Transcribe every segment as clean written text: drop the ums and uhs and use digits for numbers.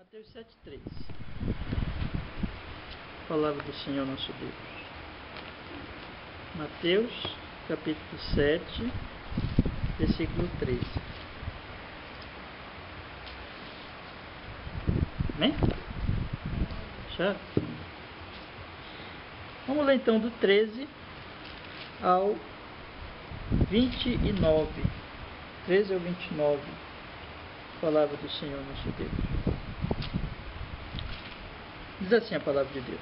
Mateus 7,3. Palavra do Senhor nosso Deus. Mateus, capítulo 7, versículo 13. Amém? Já? Vamos ler então do 13 ao 29. 13 ao 29. Palavra do Senhor nosso Deus. Diz assim a palavra de Deus: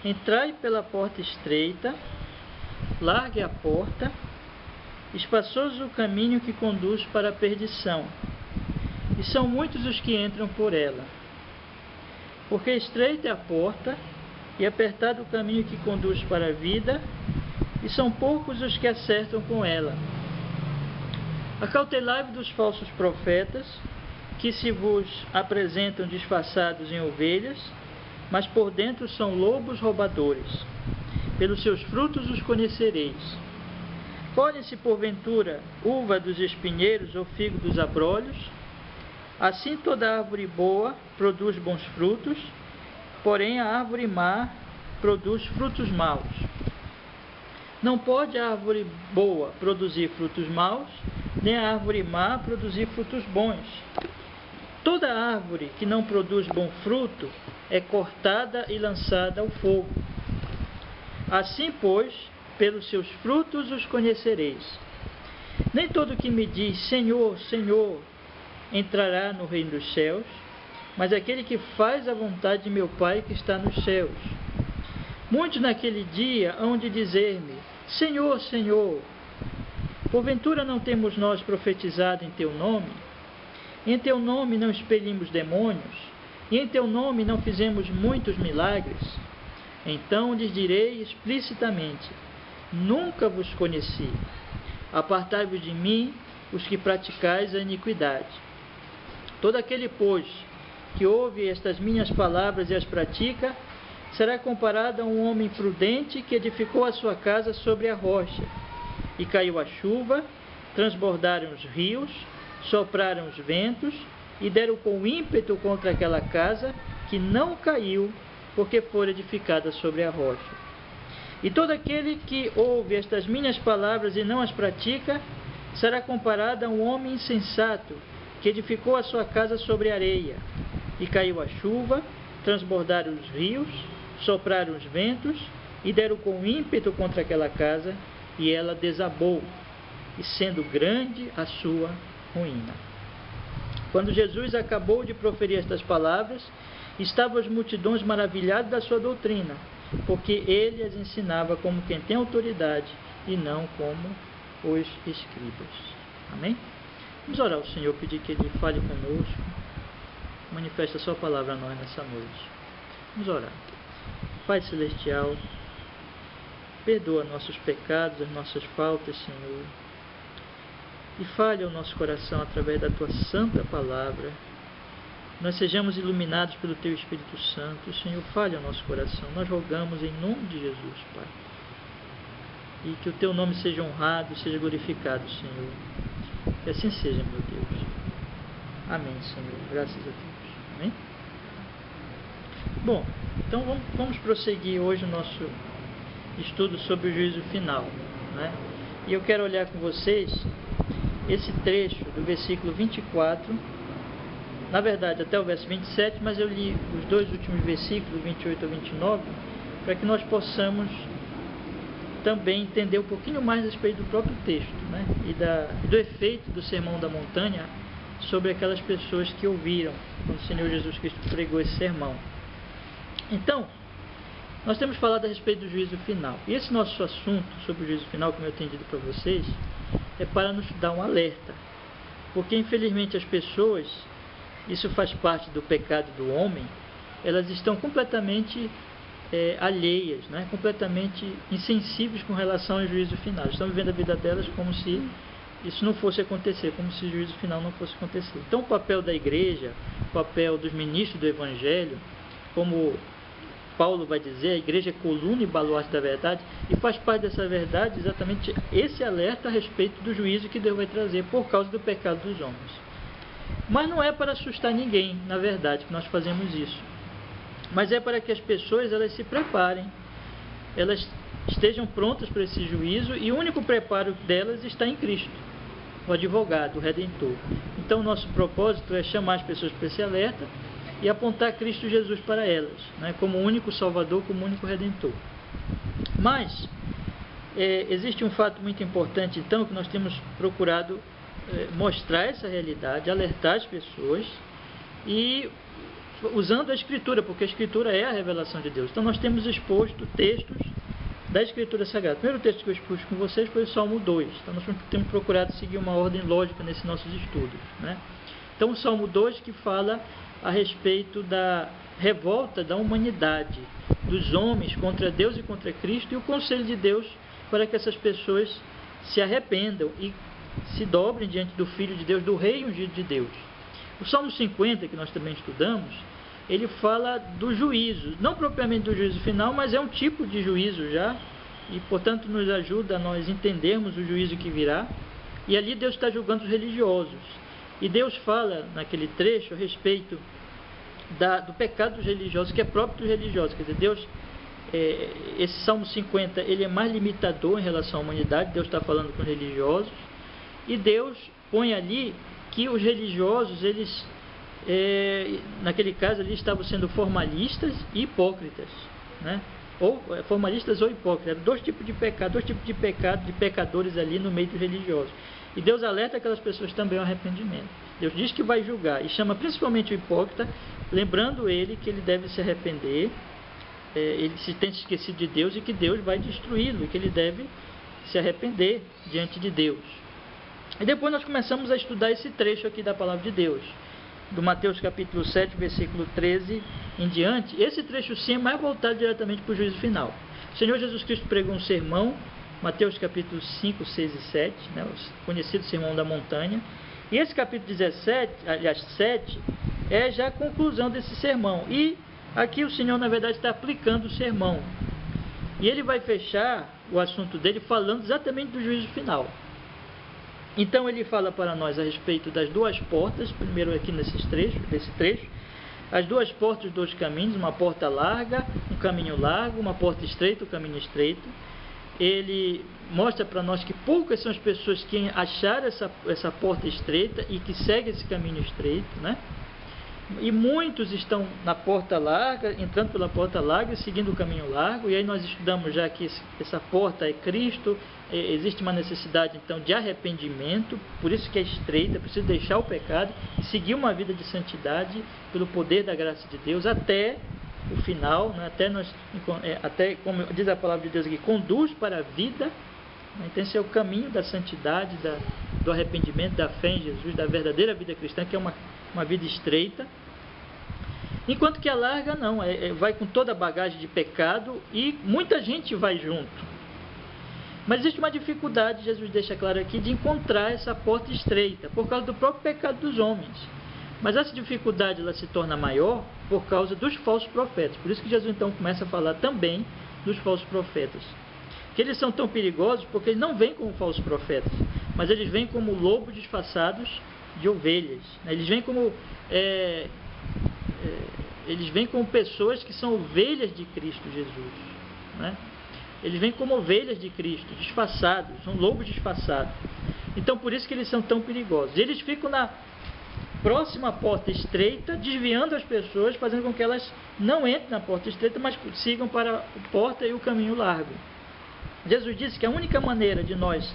Entrai pela porta estreita, largue a porta, espaçoso o caminho que conduz para a perdição, e são muitos os que entram por ela. Porque estreita é a porta, e apertado o caminho que conduz para a vida, e são poucos os que acertam com ela. Acautelai-vos dos falsos profetas, que se vos apresentam disfarçados em ovelhas, mas por dentro são lobos roubadores. Pelos seus frutos os conhecereis. Colhe-se porventura uva dos espinheiros ou figo dos abrolhos? Assim toda árvore boa produz bons frutos, porém a árvore má produz frutos maus. Não pode a árvore boa produzir frutos maus, nem a árvore má produzir frutos bons. Toda árvore que não produz bom fruto é cortada e lançada ao fogo. Assim, pois, pelos seus frutos os conhecereis. Nem todo que me diz Senhor, Senhor, entrará no reino dos céus, mas aquele que faz a vontade de meu Pai que está nos céus. Muitos naquele dia hão de dizer-me: Senhor, Senhor, porventura não temos nós profetizado em teu nome? Em teu nome não expelimos demônios? E em teu nome não fizemos muitos milagres? Então lhes direi explicitamente: nunca vos conheci. Apartai-vos de mim, os que praticais a iniquidade. Todo aquele, pois, que ouve estas minhas palavras e as pratica, será comparado a um homem prudente que edificou a sua casa sobre a rocha. E caiu a chuva, transbordaram os rios, sopraram os ventos e deram com ímpeto contra aquela casa, que não caiu, porque fora edificada sobre a rocha. E todo aquele que ouve estas minhas palavras e não as pratica, será comparado a um homem insensato, que edificou a sua casa sobre a areia. E caiu a chuva, transbordaram os rios, sopraram os ventos e deram com ímpeto contra aquela casa, e ela desabou, e sendo grande a sua ruína. Quando Jesus acabou de proferir estas palavras, estavam as multidões maravilhadas da sua doutrina, porque ele as ensinava como quem tem autoridade e não como os escribas. Amém? Vamos orar ao Senhor, pedir que Ele fale conosco, manifeste a sua palavra a nós nessa noite. Vamos orar. Pai Celestial, perdoa nossos pecados, as nossas faltas, Senhor, e fale ao nosso coração através da Tua santa palavra. Nós sejamos iluminados pelo Teu Espírito Santo. Senhor, fale ao nosso coração. Nós rogamos em nome de Jesus, Pai. E que o Teu nome seja honrado, seja glorificado, Senhor. Que assim seja, meu Deus. Amém, Senhor. Graças a Deus. Amém? Bom, então vamos prosseguir hoje o nosso estudo sobre o juízo final, né? E eu quero olhar com vocês esse trecho do versículo 24, na verdade até o verso 27, mas eu li os dois últimos versículos, 28 a 29, para que nós possamos também entender um pouquinho mais a respeito do próprio texto, né? E do efeito do Sermão da Montanha sobre aquelas pessoas que ouviram quando o Senhor Jesus Cristo pregou esse sermão. Então, nós temos falado a respeito do juízo final. E esse nosso assunto sobre o juízo final, como eu tenho dito para vocês, é para nos dar um alerta. Porque, infelizmente, as pessoas, isso faz parte do pecado do homem, elas estão completamente alheias, né? Completamente insensíveis com relação ao juízo final. Estão vivendo a vida delas como se isso não fosse acontecer, como se o juízo final não fosse acontecer. Então, o papel da igreja, o papel dos ministros do Evangelho, como Paulo vai dizer, a igreja é coluna e baluarte da verdade, e faz parte dessa verdade exatamente esse alerta a respeito do juízo que Deus vai trazer por causa do pecado dos homens. Mas não é para assustar ninguém, na verdade, que nós fazemos isso. Mas é para que as pessoas elas se preparem, elas estejam prontas para esse juízo, e o único preparo delas está em Cristo, o advogado, o Redentor. Então o nosso propósito é chamar as pessoas para esse alerta e apontar Cristo Jesus para elas, né, como o único Salvador, como o único Redentor. Mas existe um fato muito importante, então, que nós temos procurado mostrar essa realidade, alertar as pessoas, e usando a Escritura, porque a Escritura é a revelação de Deus. Então nós temos exposto textos da Escritura Sagrada. O primeiro texto que eu expus com vocês foi o Salmo 2. Então nós temos procurado seguir uma ordem lógica nesses nossos estudos, né? Então o Salmo 2, que fala a respeito da revolta da humanidade, dos homens contra Deus e contra Cristo, e o conselho de Deus para que essas pessoas se arrependam e se dobrem diante do Filho de Deus, do Rei ungido de Deus. O Salmo 50, que nós também estudamos, ele fala do juízo, não propriamente do juízo final, mas é um tipo de juízo já, e portanto nos ajuda a nós entendermos o juízo que virá. E ali Deus está julgando os religiosos, e Deus fala naquele trecho a respeito do pecado dos religiosos, que é próprio dos religiosos. Quer dizer, Deus, esse Salmo 50, ele é mais limitador em relação à humanidade. Deus está falando com os religiosos, e Deus põe ali que os religiosos, eles, naquele caso ali, estavam sendo formalistas e hipócritas, né? Ou formalistas ou hipócritas. Dois tipos de pecado, de pecadores ali no meio dos religiosos. E Deus alerta aquelas pessoas também ao arrependimento. Deus diz que vai julgar, e chama principalmente o hipócrita, lembrando ele que ele deve se arrepender, ele se tem esquecido de Deus, e que Deus vai destruí-lo, e que ele deve se arrepender diante de Deus. E depois nós começamos a estudar esse trecho aqui da Palavra de Deus, do Mateus capítulo 7, versículo 13 em diante. Esse trecho sim é mais voltado diretamente para o juízo final. O Senhor Jesus Cristo pregou um sermão, Mateus capítulo 5, 6 e 7, né, o conhecido Sermão da Montanha. E esse capítulo 7, é já a conclusão desse sermão. E aqui o Senhor, na verdade, está aplicando o sermão. E ele vai fechar o assunto dele falando exatamente do juízo final. Então ele fala para nós a respeito das duas portas, primeiro aqui nesse trecho, as duas portas dos dois caminhos, uma porta larga, um caminho largo, uma porta estreita, um caminho estreito. Ele mostra para nós que poucas são as pessoas que acharam essa porta estreita e que seguem esse caminho estreito, né? E muitos estão na porta larga, entrando pela porta larga e seguindo o caminho largo. E aí nós estudamos já que essa porta é Cristo. Existe uma necessidade então de arrependimento, por isso que é estreita, precisa deixar o pecado e seguir uma vida de santidade pelo poder da graça de Deus até o final, né? Até, como diz a palavra de Deus aqui, conduz para a vida, né? Então esse é o caminho da santidade, do arrependimento, da fé em Jesus, da verdadeira vida cristã, que é uma vida estreita. Enquanto que a larga não, vai com toda a bagagem de pecado e muita gente vai junto. Mas existe uma dificuldade, Jesus deixa claro aqui, de encontrar essa porta estreita, por causa do próprio pecado dos homens. Mas essa dificuldade ela se torna maior por causa dos falsos profetas. Por isso que Jesus então começa a falar também dos falsos profetas. Que eles são tão perigosos porque eles não vêm como falsos profetas, mas eles vêm como lobos disfarçados de ovelhas. Eles vêm como pessoas que são ovelhas de Cristo Jesus, né? Eles vêm como ovelhas de Cristo, disfarçados, são lobos disfarçados. Então por isso que eles são tão perigosos. Eles ficam na próxima porta estreita, desviando as pessoas, fazendo com que elas não entrem na porta estreita, mas sigam para a porta e o caminho largo. Jesus disse que a única maneira de nós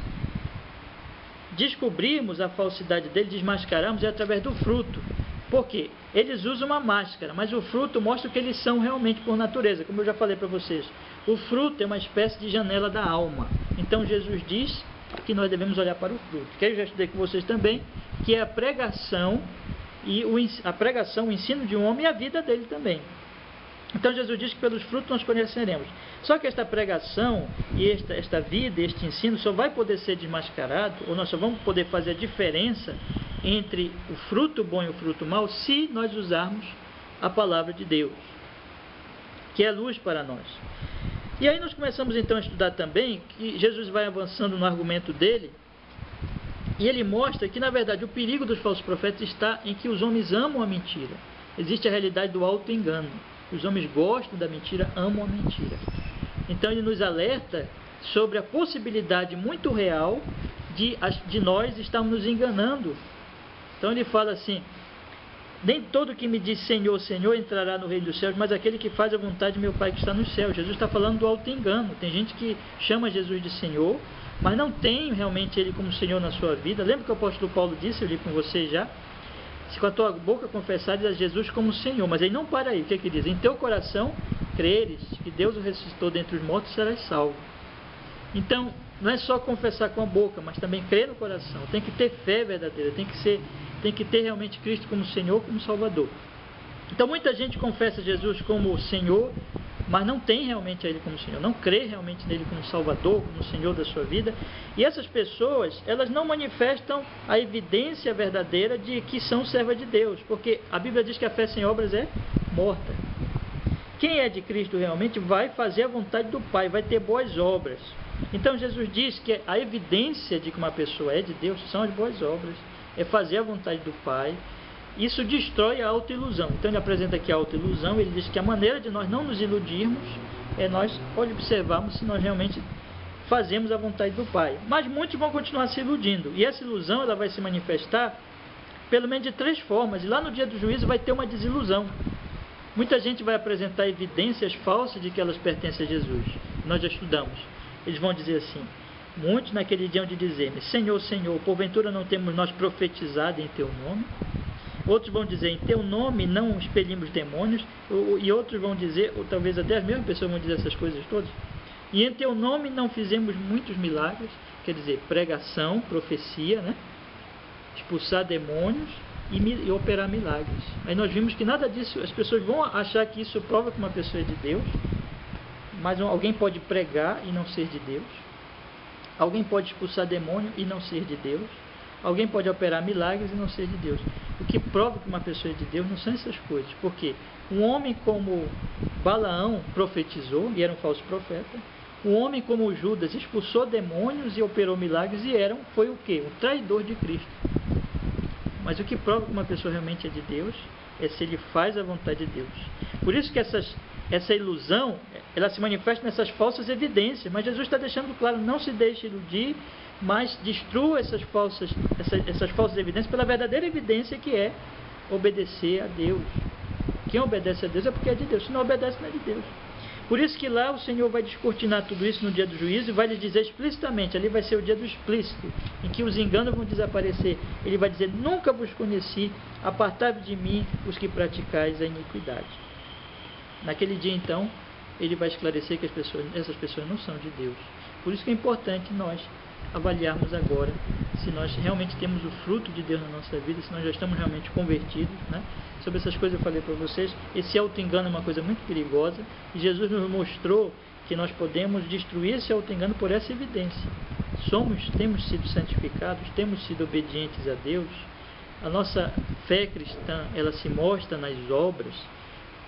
descobrirmos a falsidade dele, desmascararmos, é através do fruto. Por quê? Eles usam uma máscara, mas o fruto mostra o que eles são realmente por natureza, como eu já falei para vocês. O fruto é uma espécie de janela da alma. Então Jesus diz que nós devemos olhar para o fruto, que eu já estudei com vocês também, que é a pregação, o ensino de um homem e a vida dele também. Então Jesus diz que pelos frutos nós conheceremos. Só que esta pregação e esta vida, este ensino só vai poder ser desmascarado, ou nós só vamos poder fazer a diferença entre o fruto bom e o fruto mau se nós usarmos a palavra de Deus, que é luz para nós. E aí nós começamos então a estudar também que Jesus vai avançando no argumento dele E ele mostra que, na verdade, o perigo dos falsos profetas está em que os homens amam a mentira. Existe a realidade do auto-engano. Os homens gostam da mentira, amam a mentira. Então ele nos alerta sobre a possibilidade muito real de nós estarmos nos enganando. Então ele fala assim: nem todo que me diz Senhor, Senhor entrará no reino dos céus, mas aquele que faz a vontade de meu Pai que está nos céus. Jesus está falando do auto-engano. Tem gente que chama Jesus de Senhor, mas não tem realmente Ele como Senhor na sua vida. Lembra que o apóstolo Paulo disse, eu li com vocês já? Se com a tua boca confessares a Jesus como Senhor, mas ele não para aí. O que é que diz? Em teu coração creres que Deus o ressuscitou dentre os mortos, serás salvo. Então, não é só confessar com a boca, mas também crer no coração. Tem que ter fé verdadeira, tem que ter realmente Cristo como Senhor, como Salvador. Então muita gente confessa Jesus como Senhor, mas não tem realmente a Ele como Senhor, não crê realmente nele como Salvador, como Senhor da sua vida. E essas pessoas, elas não manifestam a evidência verdadeira de que são servas de Deus, porque a Bíblia diz que a fé sem obras é morta. Quem é de Cristo realmente vai fazer a vontade do Pai, vai ter boas obras. Então Jesus diz que a evidência de que uma pessoa é de Deus são as boas obras, é fazer a vontade do Pai. Isso destrói a autoilusão. Então ele apresenta aqui a autoilusão. Ele diz que a maneira de nós não nos iludirmos é nós observarmos se nós realmente fazemos a vontade do Pai. Mas muitos vão continuar se iludindo, e essa ilusão ela vai se manifestar pelo menos de 3 formas, e lá no dia do juízo vai ter uma desilusão. Muita gente vai apresentar evidências falsas de que elas pertencem a Jesus. Nós já estudamos. Eles vão dizer assim: muitos naquele dia hão de dizer-me, Senhor, Senhor, porventura não temos nós profetizado em teu nome? Outros vão dizer, em teu nome não expelimos demônios. E outros vão dizer, ou talvez até as mesmas pessoas vão dizer essas coisas todas, e em teu nome não fizemos muitos milagres. Quer dizer, pregação, profecia, né? Expulsar demônios e operar milagres. Aí nós vimos que nada disso, as pessoas vão achar que isso prova que uma pessoa é de Deus, mas alguém pode pregar e não ser de Deus. Alguém pode expulsar demônio e não ser de Deus. Alguém pode operar milagres e não ser de Deus. O que prova que uma pessoa é de Deus não são essas coisas. Porque um homem como Balaão profetizou e era um falso profeta. Um homem como Judas expulsou demônios e operou milagres e foi o quê? Um traidor de Cristo. Mas o que prova que uma pessoa realmente é de Deus é se ele faz a vontade de Deus. Por isso que essa ilusão, ela se manifesta nessas falsas evidências. Mas Jesus está deixando claro, não se deixe iludir, mas destrua essas falsas evidências pela verdadeira evidência, que é obedecer a Deus. Quem obedece a Deus é porque é de Deus, se não obedece não é de Deus. Por isso que lá o Senhor vai descortinar tudo isso no dia do juízo e vai lhes dizer explicitamente, ali vai ser o dia do explícito, em que os enganos vão desaparecer. Ele vai dizer, nunca vos conheci, apartai-vos de mim os que praticais a iniquidade. Naquele dia então, ele vai esclarecer que essas pessoas não são de Deus. Por isso que é importante nós avaliarmos agora se nós realmente temos o fruto de Deus na nossa vida, se nós já estamos realmente convertidos, né? Sobre essas coisas eu falei para vocês. Esse auto-engano é uma coisa muito perigosa, e Jesus nos mostrou que nós podemos destruir esse auto-engano por essa evidência. Temos sido santificados, temos sido obedientes a Deus. A nossa fé cristã, ela se mostra nas obras.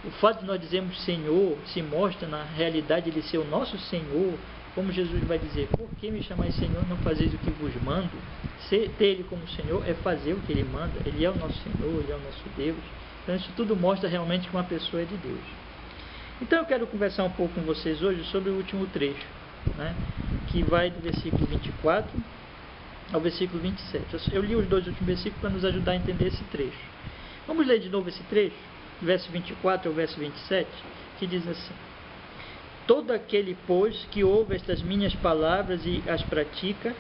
O fato de nós dizermos Senhor se mostra na realidade de Ele ser o nosso Senhor. Como Jesus vai dizer, por que me chamais Senhor, não fazeis o que vos mando? Ter Ele como Senhor é fazer o que Ele manda. Ele é o nosso Senhor, Ele é o nosso Deus. Então isso tudo mostra realmente que uma pessoa é de Deus. Então eu quero conversar um pouco com vocês hoje sobre o último trecho, né? Que vai do versículo 24 ao versículo 27. Eu li os 2 últimos versículos para nos ajudar a entender esse trecho. Vamos ler de novo esse trecho, verso 24 ao verso 27, que diz assim: todo aquele, pois, que ouve estas minhas palavras e as pratica,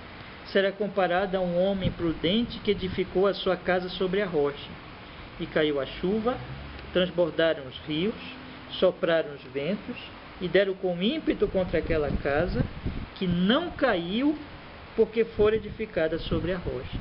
será comparado a um homem prudente que edificou a sua casa sobre a rocha. E caiu a chuva, transbordaram os rios, sopraram os ventos, e deram com ímpeto contra aquela casa, que não caiu, porque fora edificada sobre a rocha.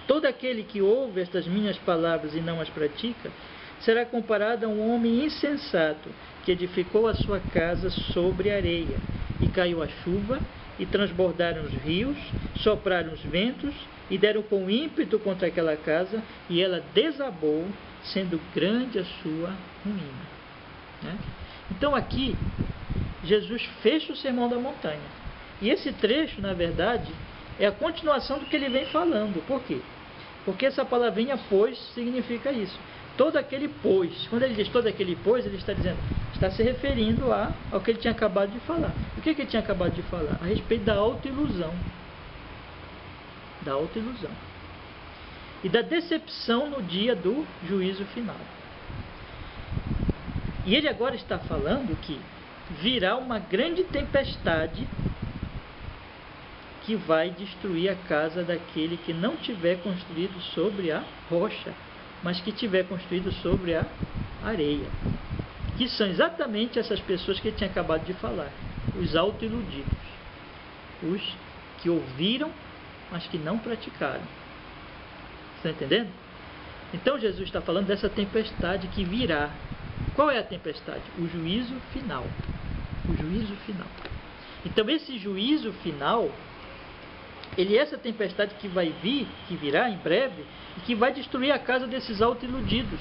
Todo aquele que ouve estas minhas palavras e não as pratica, será comparado a um homem insensato, que edificou a sua casa sobre areia. E caiu a chuva, e transbordaram os rios, sopraram os ventos, e deram com ímpeto contra aquela casa, e ela desabou, sendo grande a sua ruína. Né? Então aqui, Jesus fecha o Sermão da Montanha. E esse trecho, na verdade, é a continuação do que ele vem falando. Por quê? Porque essa palavrinha pois significa isso. Todo aquele pois. Quando ele diz todo aquele pois, ele está dizendo, está se referindo ao que ele tinha acabado de falar. O que ele tinha acabado de falar? A respeito da autoilusão. Da autoilusão. E da decepção no dia do juízo final. E ele agora está falando que virá uma grande tempestade que vai destruir a casa daquele que não tiver construído sobre a rocha, mas que tiver construído sobre a areia. Que são exatamente essas pessoas que ele tinha acabado de falar, os autoiludidos, os que ouviram, mas que não praticaram. Está entendendo? Então Jesus está falando dessa tempestade que virá. Qual é a tempestade? O juízo final. O juízo final. Então esse juízo final, ele é essa tempestade que vai vir, que virá em breve, e que vai destruir a casa desses autoiludidos.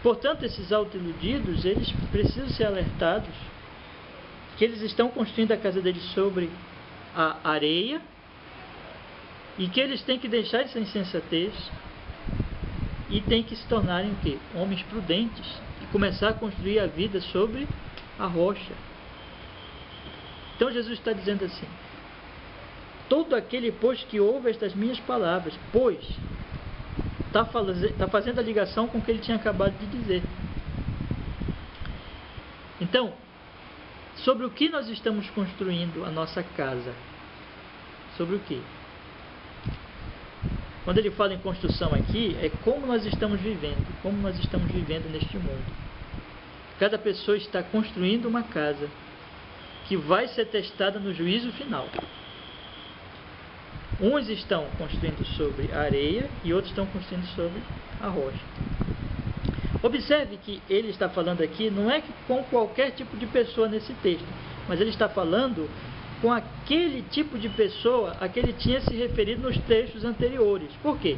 Portanto, esses autoiludidos, eles precisam ser alertados que eles estão construindo a casa deles sobre a areia e que eles têm que deixar essa insensatez e têm que se tornarem o quê? Homens prudentes e começar a construir a vida sobre a rocha. Então Jesus está dizendo assim: todo aquele, pois, que ouve estas minhas palavras, pois, está fazendo a ligação com o que ele tinha acabado de dizer. Então, sobre o que nós estamos construindo a nossa casa? Sobre o quê? Quando ele fala em construção aqui, é como nós estamos vivendo, neste mundo. Cada pessoa está construindo uma casa que vai ser testada no juízo final. Uns estão construindo sobre a areia e outros estão construindo sobre a rocha. Observe que ele está falando aqui, não é com qualquer tipo de pessoa nesse texto, mas ele está falando com aquele tipo de pessoa a que ele tinha se referido nos textos anteriores. Por quê?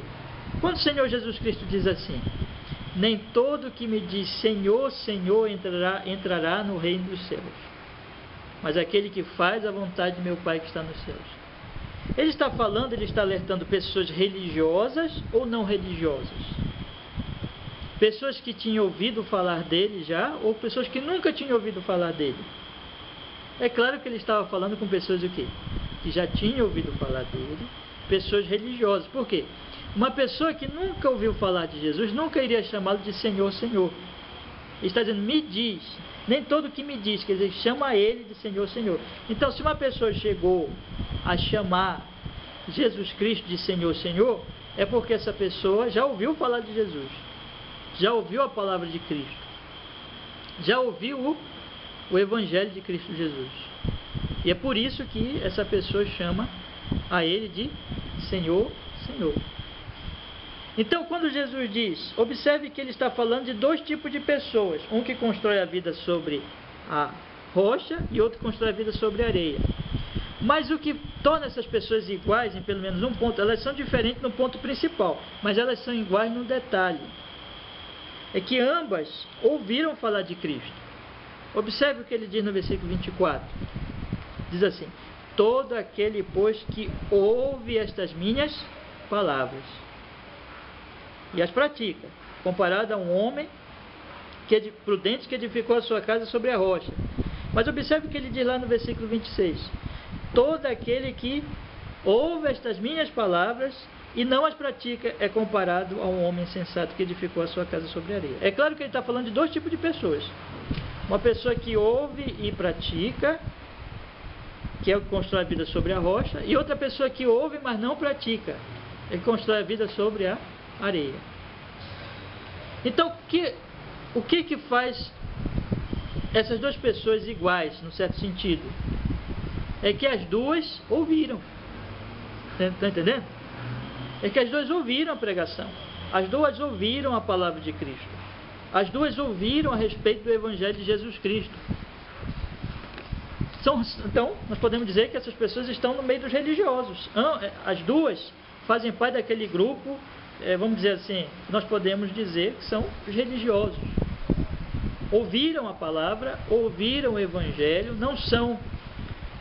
Quando o Senhor Jesus Cristo diz assim: nem todo que me diz Senhor, Senhor entrará no reino dos céus, mas aquele que faz a vontade de meu Pai que está nos céus. Ele está falando, ele está alertando pessoas religiosas ou não religiosas? Pessoas que tinham ouvido falar dele já, ou pessoas que nunca tinham ouvido falar dele? É claro que ele estava falando com pessoas o quê? Que já tinham ouvido falar dele, pessoas religiosas. Por quê? Uma pessoa que nunca ouviu falar de Jesus nunca iria chamá-lo de Senhor, Senhor. Ele está dizendo, me diz. Nem todo que me diz, quer dizer, chama ele de Senhor, Senhor. Então, se uma pessoa chegou a chamar Jesus Cristo de Senhor, Senhor, é porque essa pessoa já ouviu falar de Jesus, já ouviu a palavra de Cristo, já ouviu o Evangelho de Cristo Jesus. E é por isso que essa pessoa chama a ele de Senhor, Senhor. Então, quando Jesus diz, observe que ele está falando de dois tipos de pessoas, um que constrói a vida sobre a rocha e outro que constrói a vida sobre a areia. Mas o que torna essas pessoas iguais em pelo menos um ponto, elas são diferentes no ponto principal, mas elas são iguais no detalhe, é que ambas ouviram falar de Cristo. Observe o que ele diz no versículo 24, diz assim: todo aquele, pois, que ouve estas minhas palavras e as pratica, comparado a um homem prudente que edificou a sua casa sobre a rocha. Mas observe o que ele diz lá no versículo 26: todo aquele que ouve estas minhas palavras e não as pratica é comparado a um homem sensato que edificou a sua casa sobre a areia. É claro que ele está falando de dois tipos de pessoas: uma pessoa que ouve e pratica, que é o que constrói a vida sobre a rocha, e outra pessoa que ouve, mas não pratica, é que constrói a vida sobre a areia. Então, o que faz essas duas pessoas iguais, no certo sentido? É que as duas ouviram. Está entendendo? É que as duas ouviram a pregação. As duas ouviram a palavra de Cristo. As duas ouviram a respeito do Evangelho de Jesus Cristo. Então, nós podemos dizer que essas pessoas estão no meio dos religiosos. As duas fazem parte daquele grupo, vamos dizer assim, nós podemos dizer que são os religiosos. Ouviram a palavra, ouviram o Evangelho, não são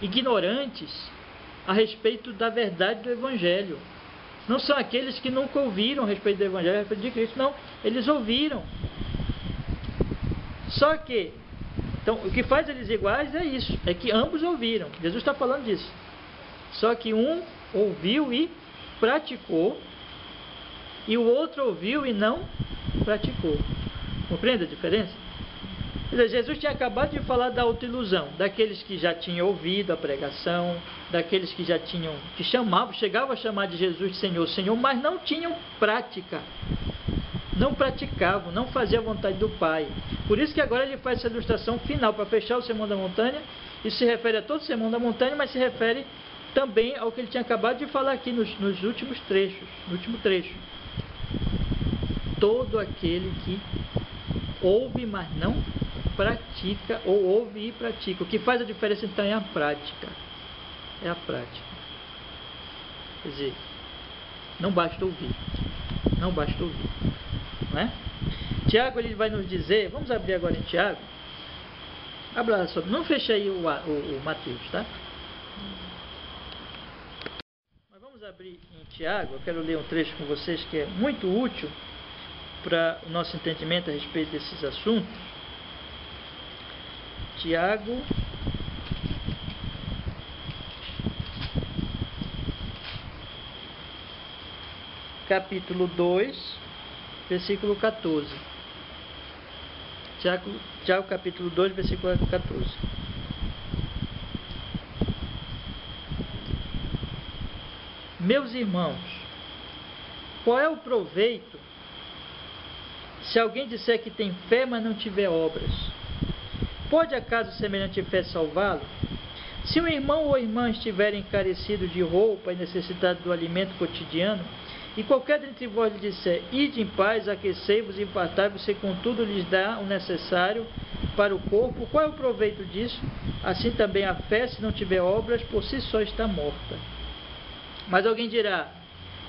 ignorantes, a respeito da verdade do Evangelho. Não são aqueles que nunca ouviram a respeito do Evangelho, a respeito de Cristo, não. Eles ouviram. Só que, então, o que faz eles iguais é isso, é que ambos ouviram. Jesus está falando disso. Só que um ouviu e praticou, e o outro ouviu e não praticou. Compreende a diferença? Quer dizer, Jesus tinha acabado de falar da autoilusão, daqueles que já tinham ouvido a pregação, daqueles que já tinham, que chamavam, chegavam a chamar de Jesus de Senhor, Senhor, mas não tinham prática, não praticavam, não faziam a vontade do Pai. Por isso que agora ele faz essa ilustração final, para fechar o Sermão da Montanha. Isso se refere a todo o Sermão da Montanha, mas se refere também ao que ele tinha acabado de falar aqui nos últimos trechos, no último trecho. Todo aquele que ouve, mas não pratica, ou ouve e pratica. O que faz a diferença então é a prática. É a prática. Quer dizer, não basta ouvir. Não basta ouvir. Não é? Tiago, ele vai nos dizer, vamos abrir agora em Tiago. Abra só, não feche aí o Mateus, tá? Mas vamos abrir em Tiago. Eu quero ler um trecho com vocês que é muito útil para o nosso entendimento a respeito desses assuntos. Tiago, capítulo 2, versículo 14. Tiago capítulo 2, versículo 14. Meus irmãos, qual é o proveito se alguém disser que tem fé, mas não tiver obras? Pode acaso semelhante fé salvá-lo? Se um irmão ou irmã estiverem carecidos de roupa e necessitado do alimento cotidiano, e qualquer dentre vós lhe disser, ide em paz, aquecei-vos e fartai-vos, se contudo lhes dá o necessário para o corpo, qual é o proveito disso? Assim também a fé, se não tiver obras, por si só está morta. Mas alguém dirá,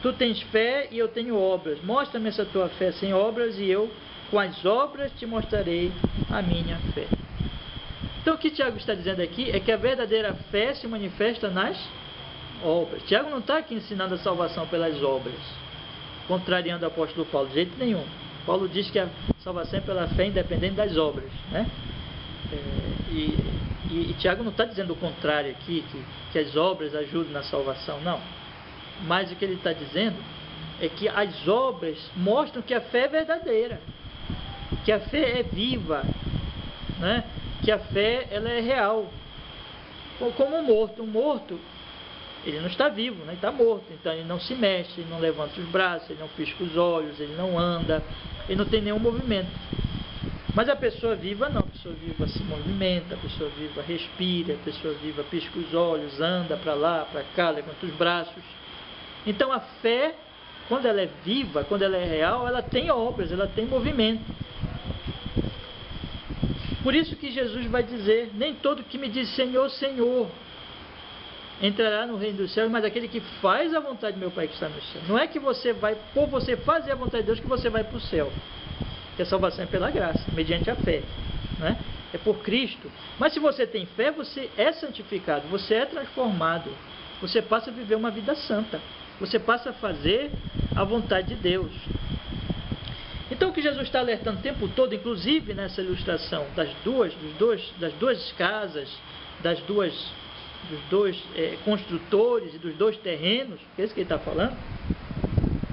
tu tens fé e eu tenho obras, mostra-me essa tua fé sem obras, e eu com as obras te mostrarei a minha fé. Então o que Tiago está dizendo aqui é que a verdadeira fé se manifesta nas obras. Tiago não está aqui ensinando a salvação pelas obras, contrariando o apóstolo Paulo, de jeito nenhum. Paulo diz que a salvação é pela fé independente das obras, né? E Tiago não está dizendo o contrário aqui, que as obras ajudam na salvação, não. Mas o que ele está dizendo é que as obras mostram que a fé é verdadeira, que a fé é viva, né? Que a fé ela é real. Como um morto, ele não está vivo, né? Ele está morto, então ele não se mexe, ele não levanta os braços, ele não pisca os olhos, ele não anda, ele não tem nenhum movimento. Mas a pessoa viva não, a pessoa viva se movimenta, a pessoa viva respira, a pessoa viva pisca os olhos, anda para lá, para cá, levanta os braços. Então a fé, quando ela é viva, quando ela é real, ela tem obras, ela tem movimento. Por isso que Jesus vai dizer, nem todo que me diz Senhor, Senhor, entrará no reino dos céus, mas aquele que faz a vontade do meu Pai que está no céu. Não é que você vai, por você fazer a vontade de Deus, que você vai para o céu. Que a salvação é pela graça, mediante a fé, né? É por Cristo. Mas se você tem fé, você é santificado, você é transformado, você passa a viver uma vida santa, você passa a fazer a vontade de Deus. Então o que Jesus está alertando o tempo todo, inclusive nessa ilustração das duas casas, dos dois construtores e dos dois terrenos, que é isso que ele está falando,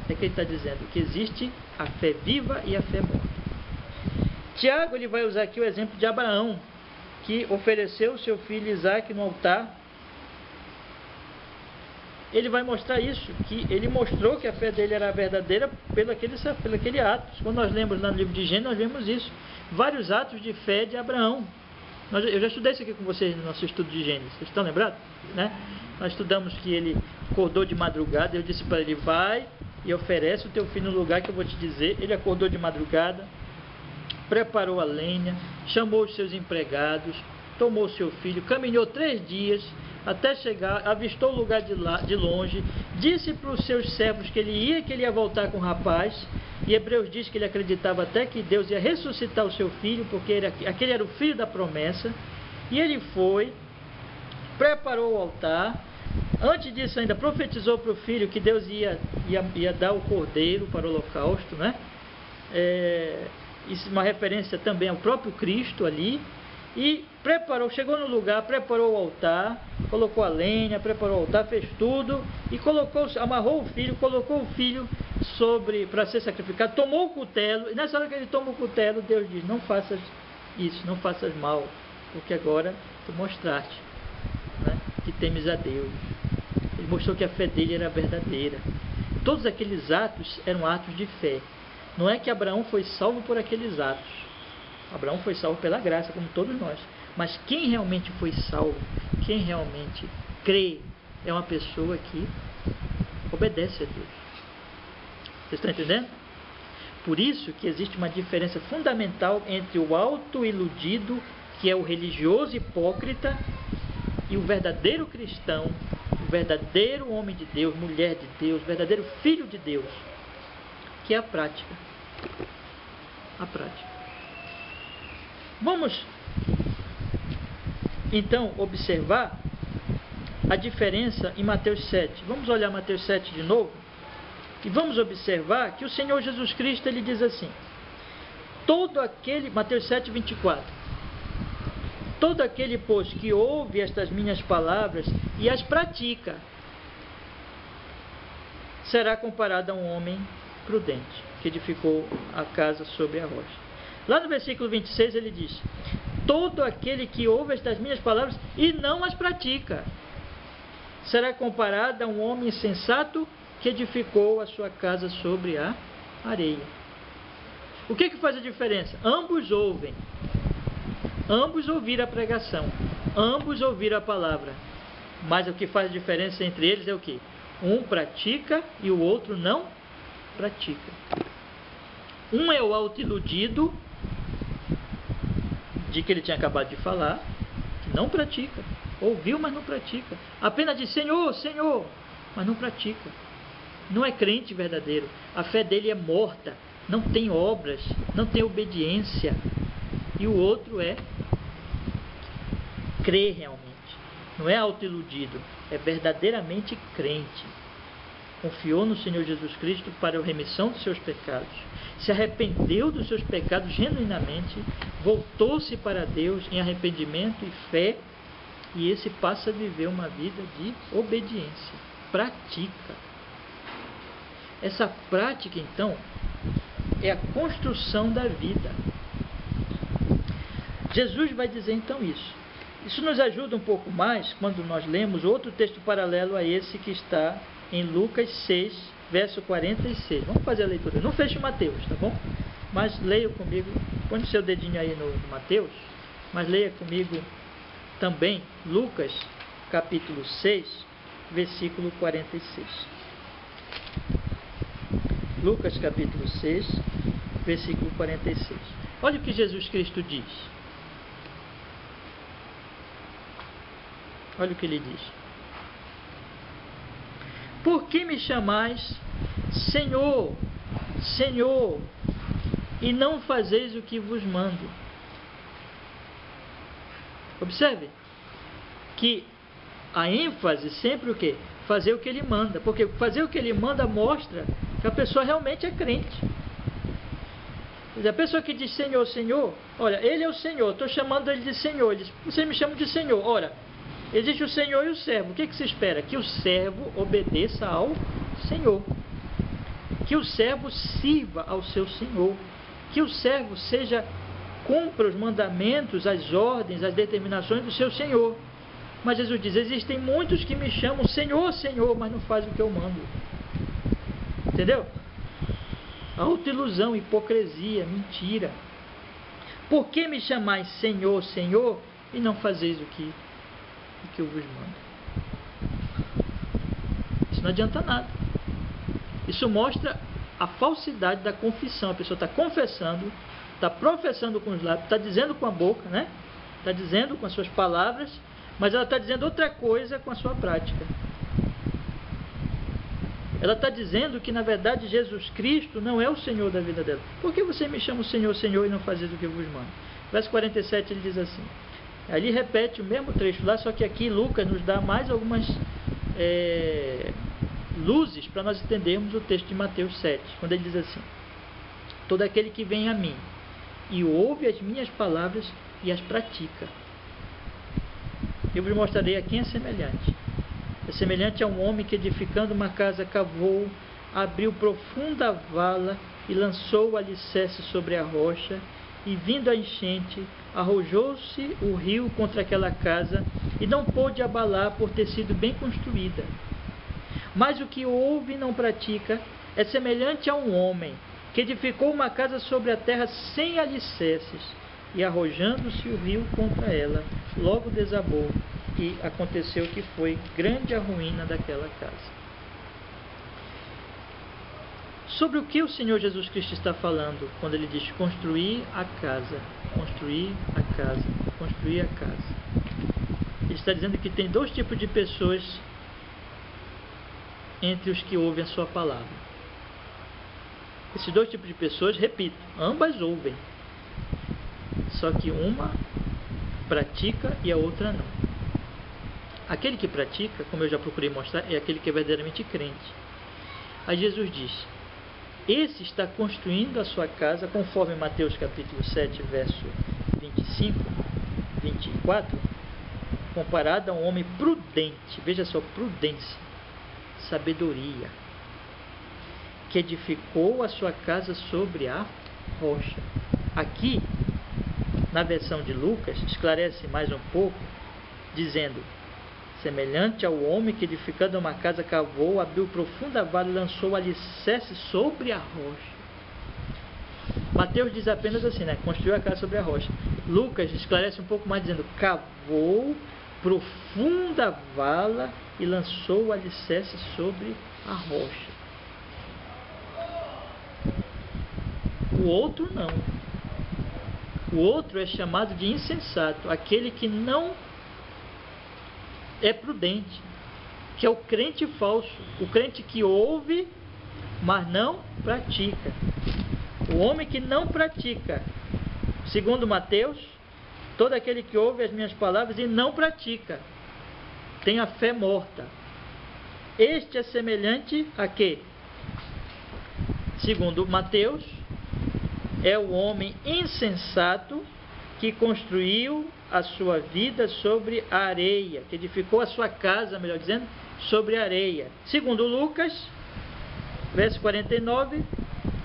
é que ele está dizendo que existe a fé viva e a fé morta. Tiago ele vai usar aqui o exemplo de Abraão, que ofereceu o seu filho Isaque no altar. Ele vai mostrar isso, que ele mostrou que a fé dele era verdadeira pelo aquele ato. Quando nós lemos lá no livro de Gênesis, nós vemos isso. Vários atos de fé de Abraão. Eu já estudei isso aqui com vocês no nosso estudo de Gênesis. Vocês estão lembrados? Né? Nós estudamos que ele acordou de madrugada. Eu disse para ele, vai e oferece o teu filho no lugar que eu vou te dizer. Ele acordou de madrugada, preparou a lenha, chamou os seus empregados, tomou seu filho, caminhou 3 dias, até chegar, avistou o lugar de longe, disse para os seus servos que ele ia voltar com o rapaz, e Hebreus diz que ele acreditava até que Deus ia ressuscitar o seu filho, porque aquele era o filho da promessa, e ele foi, preparou o altar, Antes disso ainda profetizou para o filho que Deus ia dar o cordeiro para o holocausto, né? Isso é uma referência também ao próprio Cristo ali. E preparou, chegou no lugar, preparou o altar, colocou a lenha, preparou o altar, fez tudo e amarrou o filho, colocou o filho para ser sacrificado, tomou o cutelo, e nessa hora que ele toma o cutelo, Deus diz: não faças isso, não faças mal, porque agora tu mostraste, né, que temes a Deus. Ele mostrou que a fé dele era verdadeira. Todos aqueles atos eram atos de fé. Não é que Abraão foi salvo por aqueles atos. Abraão foi salvo pela graça, como todos nós. Mas quem realmente foi salvo, quem realmente crê, é uma pessoa que obedece a Deus. Vocês estão entendendo? Por isso que existe uma diferença fundamental entre o autoiludido, que é o religioso hipócrita, e o verdadeiro cristão, o verdadeiro homem de Deus, mulher de Deus, o verdadeiro filho de Deus, que é a prática. A prática. Vamos, então, observar a diferença em Mateus 7. Vamos olhar Mateus 7 de novo e vamos observar que o Senhor Jesus Cristo, ele diz assim: Mateus 7, 24: todo aquele, pois, que ouve estas minhas palavras e as pratica, será comparado a um homem prudente, que edificou a casa sobre a rocha. Lá no versículo 26 ele diz: todo aquele que ouve estas minhas palavras e não as pratica, será comparado a um homem insensato que edificou a sua casa sobre a areia. O que faz a diferença? Ambos ouvem, ambos ouviram a pregação, ambos ouviram a palavra, mas o que faz a diferença entre eles é o quê? Um pratica e o outro não pratica. Um é o autoiludido, de que ele tinha acabado de falar, que não pratica. Ouviu, mas não pratica. Apenas diz: Senhor, Senhor, mas não pratica. Não é crente verdadeiro. A fé dele é morta, não tem obras, não tem obediência. E o outro crê realmente. Não é autoiludido, é verdadeiramente crente. Confiou no Senhor Jesus Cristo para a remissão dos seus pecados, se arrependeu dos seus pecados genuinamente, voltou-se para Deus em arrependimento e fé, e esse passa a viver uma vida de obediência. Pratica. Essa prática, então, é a construção da vida. Jesus vai dizer então isso. Isso nos ajuda um pouco mais quando nós lemos outro texto paralelo a esse que está em Lucas 6, verso 46. Vamos fazer a leitura. Não feche Mateus, tá bom? Mas leia comigo. Põe o seu dedinho aí no Mateus, mas leia comigo também Lucas, capítulo 6, versículo 46. Lucas, capítulo 6, versículo 46. Olha o que Jesus Cristo diz. Olha o que ele diz: por que me chamais Senhor, Senhor, e não fazeis o que vos mando? Observe que a ênfase sempre o quê? Fazer o que ele manda. Porque fazer o que ele manda mostra que a pessoa realmente é crente. A pessoa que diz Senhor, Senhor, olha, ele é o Senhor, estou chamando ele de Senhor. Ele diz: você me chama de Senhor. Ora, existe o Senhor e o servo. O que se espera? Que o servo obedeça ao Senhor. Que o servo sirva ao seu Senhor. Que o servo cumpra os mandamentos, as ordens, as determinações do seu Senhor. Mas Jesus diz: existem muitos que me chamam Senhor, Senhor, mas não fazem o que eu mando. Entendeu? Autoilusão, hipocrisia, mentira. Por que me chamais Senhor, Senhor, e não fazeis o que eu vos mando? Isso não adianta nada. Isso mostra a falsidade da confissão. A pessoa está confessando, está professando com os lábios, está dizendo com a boca, né? Está dizendo com as suas palavras, mas ela está dizendo outra coisa com a sua prática. Ela está dizendo que, na verdade, Jesus Cristo não é o Senhor da vida dela. Por que você me chama o Senhor, Senhor, e não fazeis o que eu vos mando? Verso 47, ele diz assim. Ali repete o mesmo trecho lá, só que aqui Lucas nos dá mais algumas luzes para nós entendermos o texto de Mateus 7, quando ele diz assim: todo aquele que vem a mim e ouve as minhas palavras e as pratica, eu vos mostrarei a quem é semelhante. É semelhante a um homem que, edificando uma casa, cavou, abriu profunda vala e lançou o alicerce sobre a rocha, e vindo a enchente, arrojou-se o rio contra aquela casa, e não pôde abalar por ter sido bem construída. Mas o que ouve e não pratica é semelhante a um homem que edificou uma casa sobre a terra sem alicerces, e arrojando-se o rio contra ela, logo desabou, e aconteceu que foi grande a ruína daquela casa. Sobre o que o Senhor Jesus Cristo está falando quando ele diz construir a casa, construir a casa, construir a casa? Ele está dizendo que tem dois tipos de pessoas entre os que ouvem a sua palavra. Esses dois tipos de pessoas, repito, ambas ouvem, só que uma pratica e a outra não. Aquele que pratica, como eu já procurei mostrar, é aquele que é verdadeiramente crente. Aí Jesus diz: esse está construindo a sua casa, conforme Mateus capítulo 7, verso 25, 24, comparado a um homem prudente, veja só, prudência, sabedoria, que edificou a sua casa sobre a rocha. Aqui, na versão de Lucas, esclarece mais um pouco, dizendo: semelhante ao homem que, edificando uma casa, cavou, abriu profunda vala e lançou o alicerce sobre a rocha. Mateus diz apenas assim, né? Construiu a casa sobre a rocha. Lucas esclarece um pouco mais, dizendo: cavou profunda vala e lançou o alicerce sobre a rocha. O outro não. O outro é chamado de insensato, aquele que não é prudente, que é o crente falso, o crente que ouve, mas não pratica. O homem que não pratica, segundo Mateus, todo aquele que ouve as minhas palavras e não pratica, tem a fé morta. Este é semelhante a quê? Segundo Mateus, é o homem insensato que construiu a sua vida sobre a areia, que edificou a sua casa, melhor dizendo, sobre a areia. Segundo Lucas, verso 49,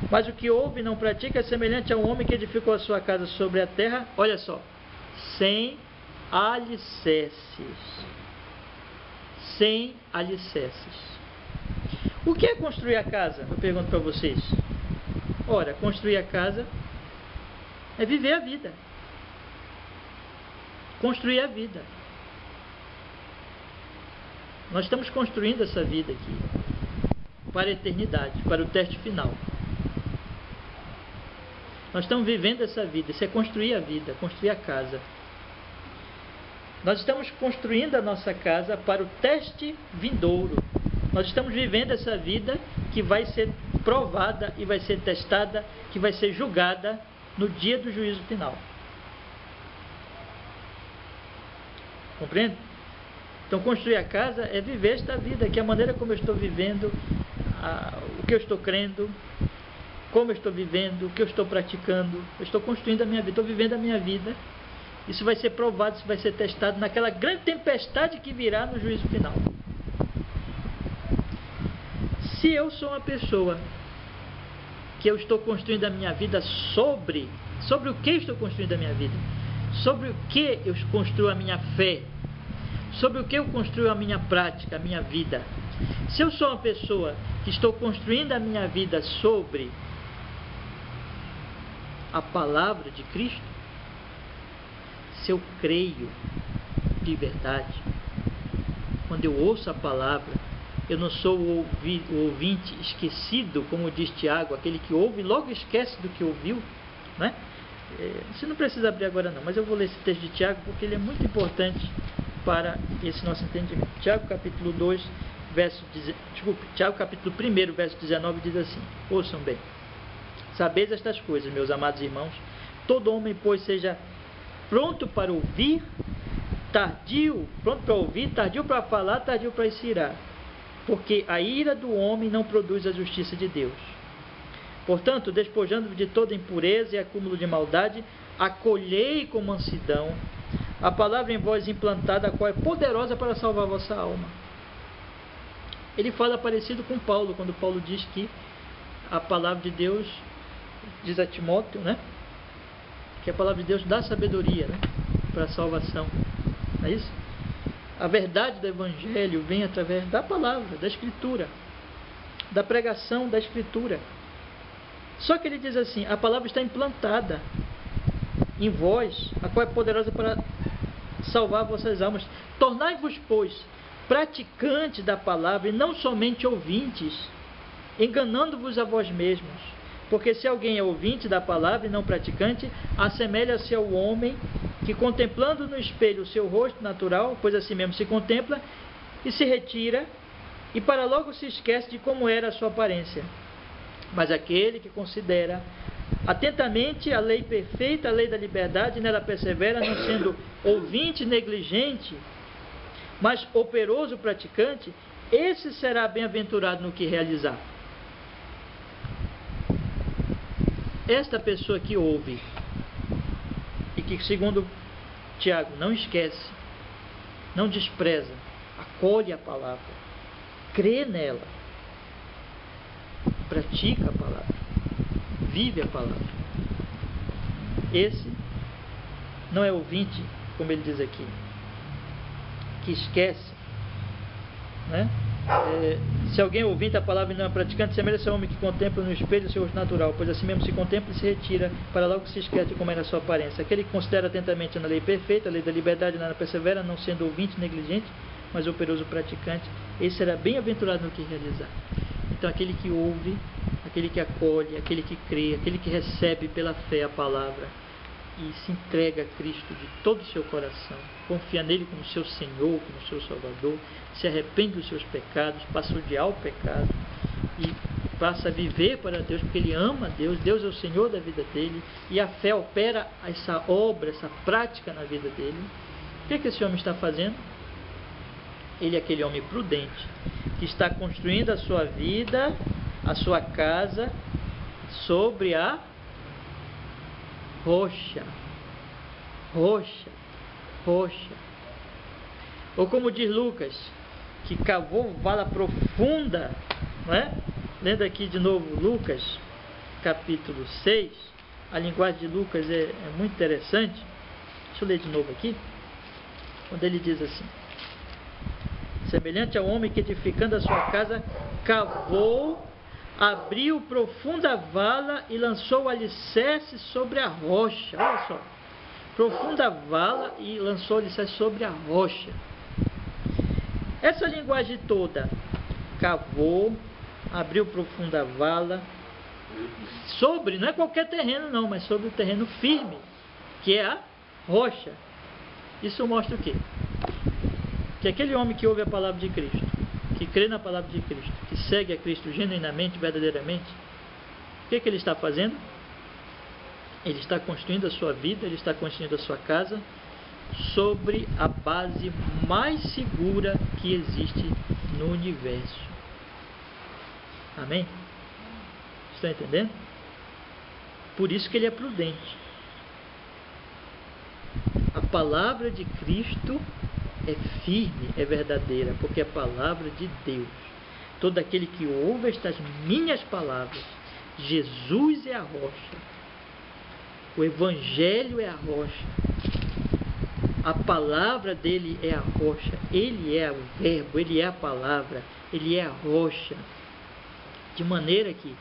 mas o que ouve e não pratica é semelhante a um homem que edificou a sua casa sobre a terra, olha só, sem alicerces. Sem alicerces. O que é construir a casa? Eu pergunto para vocês. Ora, construir a casa é viver a vida. Construir a vida. Nós estamos construindo essa vida aqui para a eternidade, para o teste final. Nós estamos vivendo essa vida. Isso é construir a vida, construir a casa. Nós estamos construindo a nossa casa para o teste vindouro. Nós estamos vivendo essa vida que vai ser provada e vai ser testada, que vai ser julgada no dia do juízo final. Compreende? Então, construir a casa é viver esta vida, que é a maneira como eu estou vivendo, o que eu estou crendo, como eu estou vivendo, o que eu estou praticando. Eu estou construindo a minha vida, estou vivendo a minha vida. Isso vai ser provado, isso vai ser testado naquela grande tempestade que virá no juízo final. Se eu sou uma pessoa que eu estou construindo a minha vida sobre o que estou construindo a minha vida, sobre o que eu construo a minha fé, sobre o que eu construo a minha prática, a minha vida. Se eu sou uma pessoa que estou construindo a minha vida sobre a palavra de Cristo, se eu creio de verdade, quando eu ouço a palavra, eu não sou o ouvinte esquecido, como diz Tiago, aquele que ouve e logo esquece do que ouviu, né? Você não precisa abrir agora não, mas eu vou ler esse texto de Tiago porque ele é muito importante para esse nosso entendimento. Tiago capítulo 2, Tiago capítulo 1, verso 19 diz assim: ouçam bem, sabeis estas coisas, meus amados irmãos, todo homem, pois, seja pronto para ouvir, tardio para ouvir, tardio para falar, tardio para se irar. porque a ira do homem não produz a justiça de Deus. Portanto, despojando-vos de toda impureza e acúmulo de maldade, acolhei com mansidão a palavra em vós implantada, a qual é poderosa para salvar a vossa alma. Ele fala parecido com Paulo, quando Paulo diz que a palavra de Deus, diz a Timóteo, né? Que a palavra de Deus dá sabedoria, né? Para a salvação. Não é isso? A verdade do Evangelho vem através da palavra, da Escritura, da pregação da Escritura. Só que ele diz assim: a palavra está implantada em vós, a qual é poderosa para salvar vossas almas. Tornai-vos, pois, praticantes da palavra e não somente ouvintes, enganando-vos a vós mesmos. Porque se alguém é ouvinte da palavra e não praticante, assemelha-se ao homem que, contemplando no espelho o seu rosto natural, pois assim mesmo se contempla, e se retira, e para logo se esquece de como era a sua aparência. Mas aquele que considera atentamente a lei perfeita, a lei da liberdade, nela persevera, não sendo ouvinte negligente, mas operoso praticante, esse será bem-aventurado no que realizar. Esta pessoa que ouve e que, segundo Tiago, não esquece, não despreza, acolhe a palavra, crê nela, pratica a palavra, vive a palavra. Esse não é ouvinte, como ele diz aqui, que esquece, né? Se alguém ouvinte a palavra e não é praticante, semelha-se ao homem que contempla no espelho o seu rosto natural, pois assim mesmo se contempla e se retira, para logo se esquece de como era a sua aparência. Aquele que considera atentamente na lei perfeita, a lei da liberdade, nela persevera, não sendo ouvinte negligente, mas operoso praticante, esse será bem-aventurado no que realizar. Então aquele que ouve, aquele que acolhe, aquele que crê, aquele que recebe pela fé a palavra e se entrega a Cristo de todo o seu coração, confia nele como seu Senhor, como seu Salvador, se arrepende dos seus pecados, passa a odiar o pecado e passa a viver para Deus, porque ele ama a Deus, Deus é o Senhor da vida dele, e a fé opera essa obra, essa prática na vida dele. O que esse homem está fazendo? Ele é aquele homem prudente, que está construindo a sua vida, a sua casa, sobre a rocha. Ou como diz Lucas, que cavou vala profunda, não é? Lendo aqui de novo Lucas, capítulo 6, a linguagem de Lucas é muito interessante. Deixa eu ler de novo aqui, quando ele diz assim: semelhante ao homem que, edificando a sua casa, cavou, abriu profunda vala e lançou o alicerce sobre a rocha. Olha só, profunda vala e lançou o alicerce sobre a rocha. Essa linguagem toda, cavou, abriu profunda vala, sobre, não é qualquer terreno não, mas sobre o terreno firme, que é a rocha. Isso mostra o quê? Que aquele homem que ouve a palavra de Cristo, que crê na palavra de Cristo, que segue a Cristo genuinamente, verdadeiramente, o que ele está fazendo? Ele está construindo a sua vida, ele está construindo a sua casa sobre a base mais segura que existe no universo. Amém? Estão entendendo? Por isso que ele é prudente. A palavra de Cristo é firme, é verdadeira, porque é a palavra de Deus. Todo aquele que ouve estas minhas palavras, Jesus é a rocha, o Evangelho é a rocha, a palavra dele é a rocha, ele é o verbo, ele é a palavra, ele é a rocha. De maneira que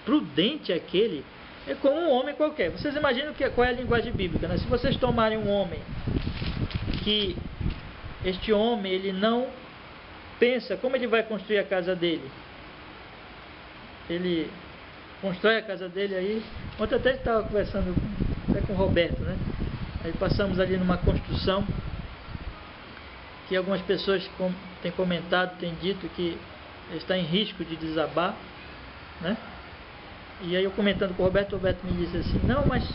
prudente é aquele, é como um homem qualquer. Vocês imaginam qual é a linguagem bíblica, né? Se vocês tomarem um homem que este homem ele não pensa como ele vai construir a casa dele, ele constrói a casa dele aí. Ontem até estava conversando até com o Roberto, né? Aí passamos ali numa construção que algumas pessoas têm comentado, têm dito que está em risco de desabar, né? E aí eu comentando com o Roberto me disse assim: não, mas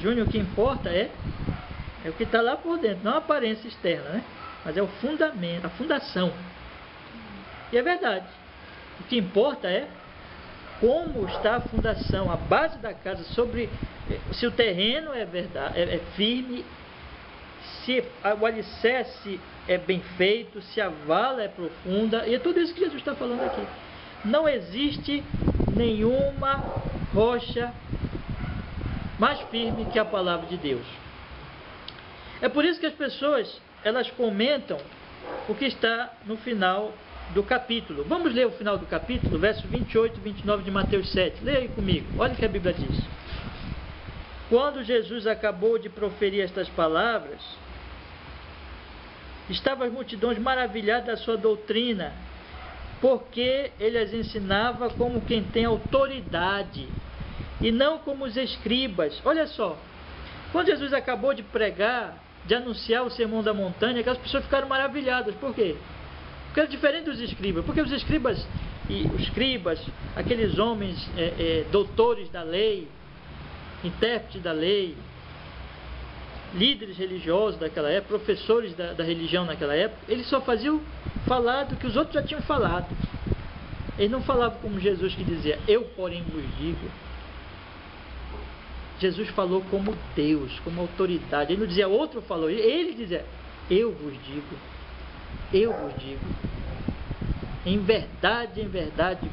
Júnior, o que importa é o que está lá por dentro, não a aparência externa, né? mas é o fundamento, a fundação. E é verdade. O que importa é como está a fundação, a base da casa, sobre se o terreno é verdade, é firme, se o alicerce é bem feito, se a vala é profunda, e é tudo isso que Jesus está falando aqui. Não existe nenhuma rocha mais firme que a palavra de Deus. É por isso que as pessoas, elas comentam o que está no final do capítulo. Vamos ler o final do capítulo, versos 28 e 29 de Mateus 7. Leia aí comigo, olha o que a Bíblia diz. Quando Jesus acabou de proferir estas palavras, estavam as multidões maravilhadas da sua doutrina, porque ele as ensinava como quem tem autoridade, e não como os escribas. Olha só, quando Jesus acabou de pregar, de anunciar o Sermão da Montanha, aquelas pessoas ficaram maravilhadas. Por quê? Porque era diferente dos escribas. Porque os escribas, aqueles homens doutores da lei, intérpretes da lei, líderes religiosos daquela época, professores da religião naquela época, eles só faziam falar do que os outros já tinham falado. Eles não falavam como Jesus, que dizia: eu porém vos digo. Jesus falou como Deus, como autoridade. Ele não dizia outro falou, ele dizia: eu vos digo, eu vos digo. Em verdade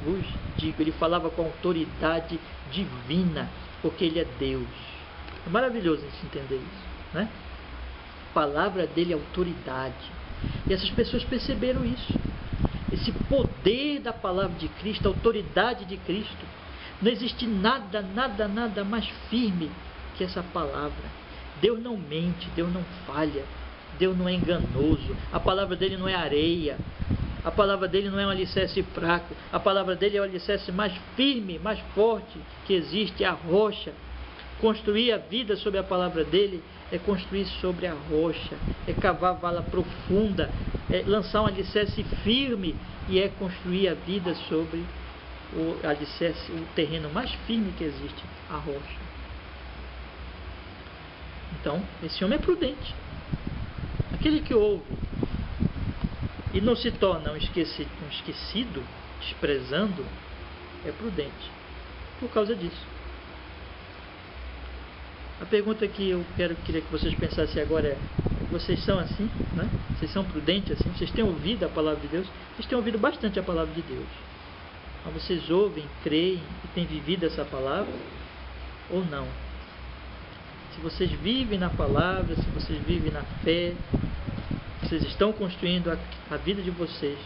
vos digo. Ele falava com autoridade divina, porque ele é Deus. É maravilhoso a gente entender isso, né? A palavra dele é autoridade. E essas pessoas perceberam isso. Esse poder da palavra de Cristo, a autoridade de Cristo. Não existe nada mais firme que essa palavra. Deus não mente, Deus não falha, Deus não é enganoso. A palavra dele não é areia, a palavra dele não é um alicerce fraco. A palavra dele é o alicerce mais firme, mais forte que existe, a rocha. Construir a vida sobre a palavra dele é construir sobre a rocha, é cavar vala profunda, é lançar um alicerce firme, e é construir a vida sobre o alicerce, o terreno mais firme que existe, a rocha. Então, esse homem é prudente. Aquele que ouve e não se torna um esquecido, desprezando, é prudente por causa disso. A pergunta que eu queria que vocês pensassem agora é: vocês são assim, né? Vocês são prudentes assim? Vocês têm ouvido a palavra de Deus? Vocês têm ouvido bastante a palavra de Deus. Mas vocês ouvem, creem e têm vivido essa palavra ou não? Se vocês vivem na palavra, se vocês vivem na fé, vocês estão construindo a vida de vocês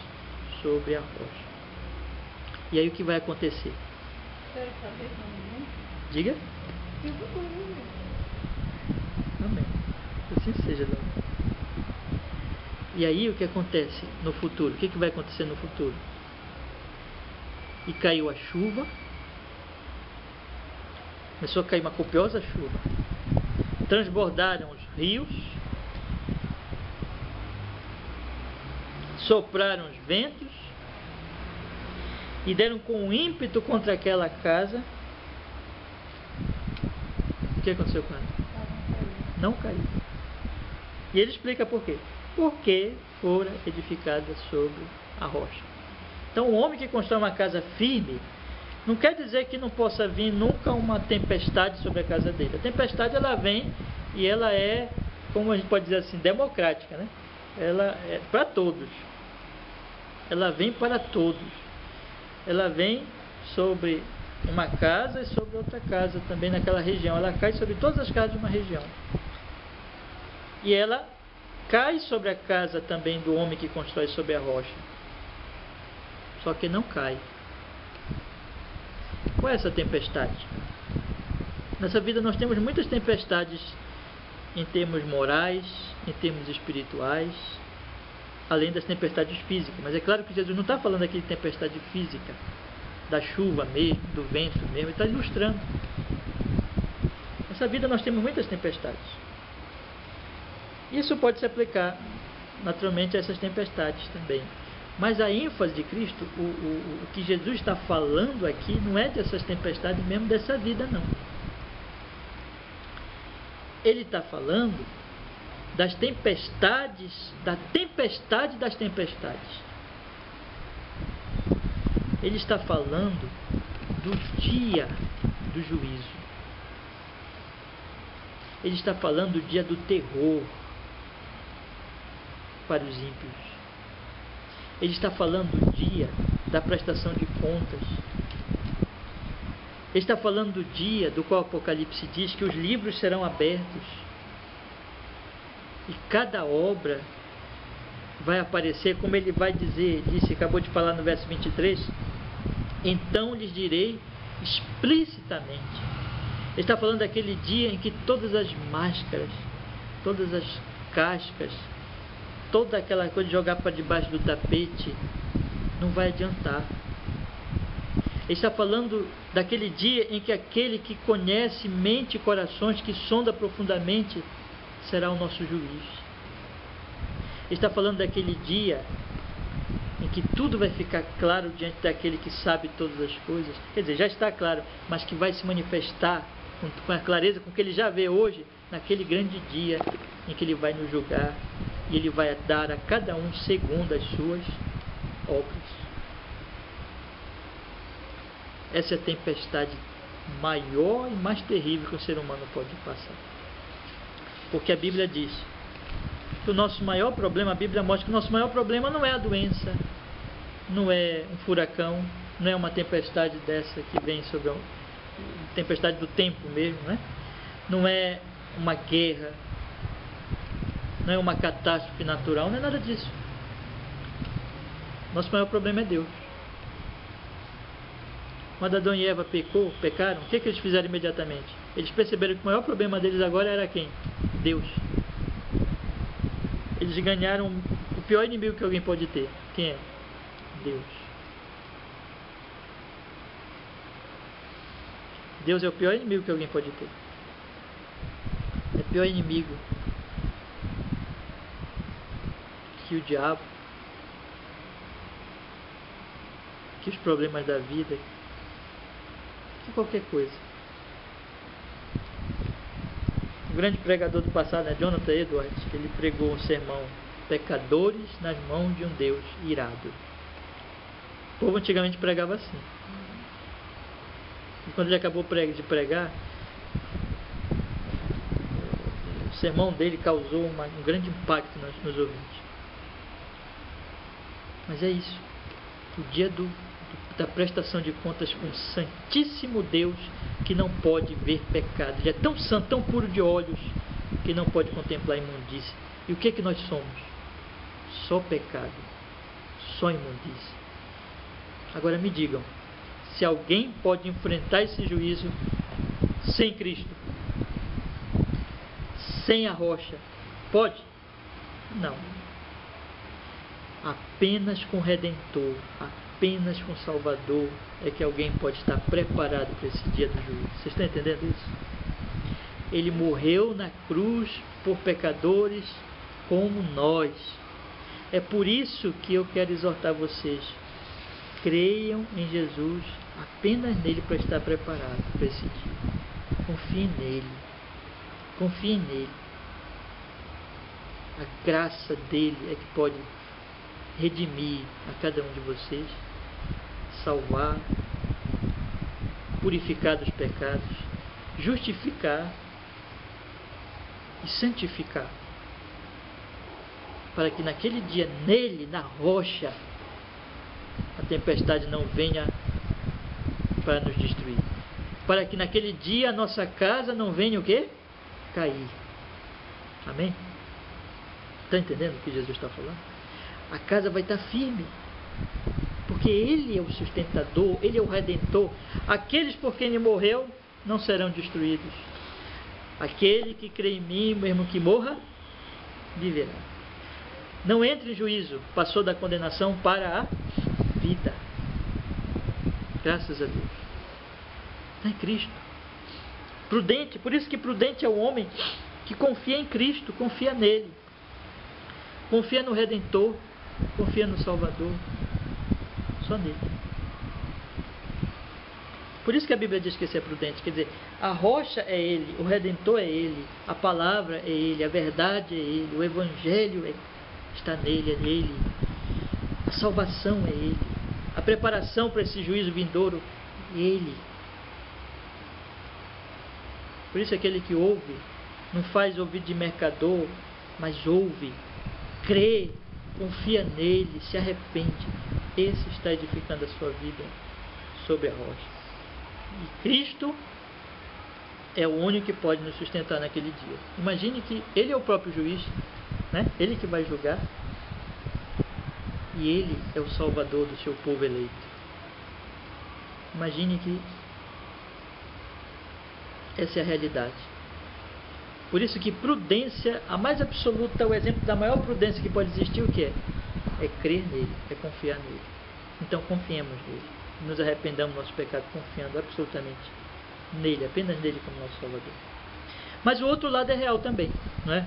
sobre a rocha. E aí o que vai acontecer? Diga. Amém. Assim seja, Dona. E aí o que acontece no futuro? O que vai acontecer no futuro? E caiu a chuva, começou a cair uma copiosa chuva, transbordaram os rios, sopraram os ventos e deram com ímpeto contra aquela casa. O que aconteceu com ela? Não caiu. E ele explica por quê. Porque fora edificada sobre a rocha. Então, o homem que constrói uma casa firme, não quer dizer que não possa vir nunca uma tempestade sobre a casa dele. A tempestade, ela vem e ela é, como a gente pode dizer assim, democrática, né? Ela é para todos. Ela vem para todos. Ela vem sobre uma casa e sobre outra casa também naquela região. Ela cai sobre todas as casas de uma região. E ela cai sobre a casa também do homem que constrói sobre a rocha. Só que não cai. Qual é essa tempestade? Nessa vida nós temos muitas tempestades em termos morais, em termos espirituais, além das tempestades físicas. Mas é claro que Jesus não está falando aqui de tempestade física, da chuva mesmo, do vento mesmo. Ele está ilustrando. Nessa vida nós temos muitas tempestades. Isso pode se aplicar naturalmente a essas tempestades também. Mas a ênfase de Cristo, o que Jesus está falando aqui, não é dessas tempestades mesmo dessa vida, não. Ele está falando das tempestades, da tempestade das tempestades. Ele está falando do dia do juízo. Ele está falando do dia do terror para os ímpios. Ele está falando do dia da prestação de contas. Ele está falando do dia do qual o Apocalipse diz que os livros serão abertos e cada obra vai aparecer, como ele vai dizer, disse, acabou de falar no verso 23, então lhes direi explicitamente. Ele está falando daquele dia em que todas as máscaras, todas as cascas, toda aquela coisa de jogar para debaixo do tapete não vai adiantar. Ele está falando daquele dia em que aquele que conhece mente e corações, que sonda profundamente, será o nosso juiz. Ele está falando daquele dia em que tudo vai ficar claro diante daquele que sabe todas as coisas. Quer dizer, já está claro, mas que vai se manifestar com a clareza com que ele já vê hoje, naquele grande dia em que ele vai nos julgar e ele vai dar a cada um segundo as suas obras. Essa é a tempestade maior e mais terrível que o ser humano pode passar. Porque a Bíblia diz que o nosso maior problema, a Bíblia mostra que o nosso maior problema não é a doença, não é um furacão, não é uma tempestade dessa que vem sobre a tempestade do tempo mesmo, né? Não é uma guerra, não é uma catástrofe natural, não é nada disso. Nosso maior problema é Deus. Quando Adão e Eva pecaram, o que eles fizeram imediatamente? Eles perceberam que o maior problema deles agora era quem? Deus. Eles ganharam o pior inimigo que alguém pode ter. Quem é? Deus. Deus é o pior inimigo que alguém pode ter. É o pior inimigo que o diabo, que os problemas da vida, que qualquer coisa. O grande pregador do passado, né, Jonathan Edwards, ele pregou um sermão: pecadores nas mãos de um Deus irado. O povo antigamente pregava assim. E quando ele acabou de pregar, o sermão dele causou um grande impacto nos ouvintes. Mas é isso. O dia da prestação de contas com o Santíssimo Deus, que não pode ver pecado. Ele é tão santo, tão puro de olhos, que não pode contemplar imundície. E o que é que nós somos? Só pecado, só imundície. Agora me digam, se alguém pode enfrentar esse juízo sem Cristo, sem a rocha, pode? Não. Apenas com o Redentor, apenas com o Salvador é que alguém pode estar preparado para esse dia do juízo. Vocês estão entendendo isso? Ele morreu na cruz por pecadores como nós. É por isso que eu quero exortar vocês: creiam em Jesus, apenas nele, para estar preparado para esse dia. Confiem nele. Confiem nele. A graça dele é que pode redimir a cada um de vocês, salvar, purificar dos pecados, justificar e santificar, para que naquele dia, nele, na rocha, a tempestade não venha para nos destruir, para que naquele dia a nossa casa não venha o quê? Cair. Amém? Está entendendo o que Jesus está falando? A casa vai estar firme, porque Ele é o sustentador, Ele é o Redentor. Aqueles por quem Ele morreu não serão destruídos. Aquele que crê em mim, mesmo que morra, viverá. Não entre em juízo, passou da condenação para a vida. Graças a Deus. Está em Cristo. Prudente, por isso que prudente é o homem que confia em Cristo, confia nele. Confia no Redentor, confia no Salvador, só nele. Por isso que a Bíblia diz que esse é prudente. Quer dizer, a rocha é Ele, o Redentor é Ele, a palavra é Ele, a verdade é Ele, o Evangelho está nele, é nele, a salvação é Ele, a preparação para esse juízo vindouro é Ele. Por isso aquele que ouve, não faz ouvido de mercador, mas ouve, crê, confia nele, se arrepende. Esse está edificando a sua vida sobre a rocha. E Cristo é o único que pode nos sustentar naquele dia. Imagine que Ele é o próprio juiz, né? Ele que vai julgar, e Ele é o Salvador do seu povo eleito. Imagine que essa é a realidade. Por isso que prudência, a mais absoluta, o exemplo da maior prudência que pode existir, o que é? É crer nele, é confiar nele. Então confiemos nele, nos arrependamos do nosso pecado confiando absolutamente nele, apenas nele como nosso Salvador. Mas o outro lado é real também, não é?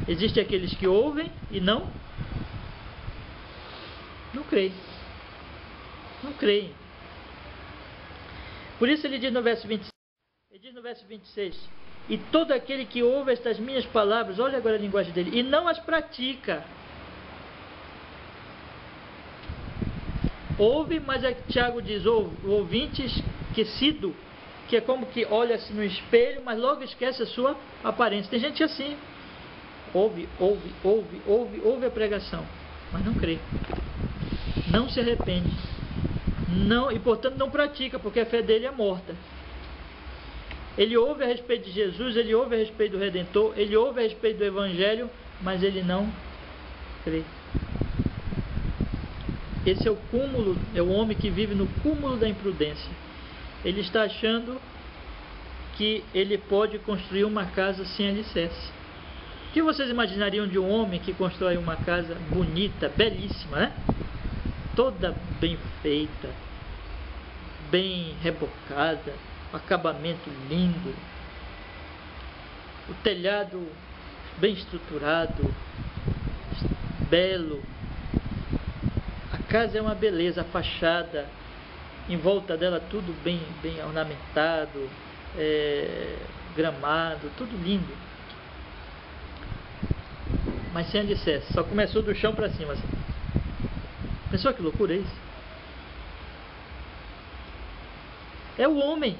Existem aqueles que ouvem e não creem. Não creem. Por isso ele diz no verso 26, ele diz no verso 26, e todo aquele que ouve estas minhas palavras, olha agora a linguagem dele, e não as pratica. Ouve, mas Tiago diz, o ouvinte esquecido, que é como que olha-se no espelho, mas logo esquece a sua aparência. Tem gente assim, ouve a pregação, mas não crê, não se arrepende, não, e portanto não pratica, porque a fé dele é morta. Ele ouve a respeito de Jesus, ele ouve a respeito do Redentor, ele ouve a respeito do Evangelho, mas ele não crê. Esse é o cúmulo, é o homem que vive no cúmulo da imprudência. Ele está achando que ele pode construir uma casa sem alicerce. O que vocês imaginariam de um homem que constrói uma casa bonita, belíssima, né? Toda bem feita, bem rebocada, acabamento lindo, o telhado bem estruturado, belo, a casa é uma beleza, a fachada, em volta dela tudo bem ornamentado, gramado, tudo lindo, mas sem alicerce, só começou do chão para cima assim. Pensou que loucura é isso? É o homem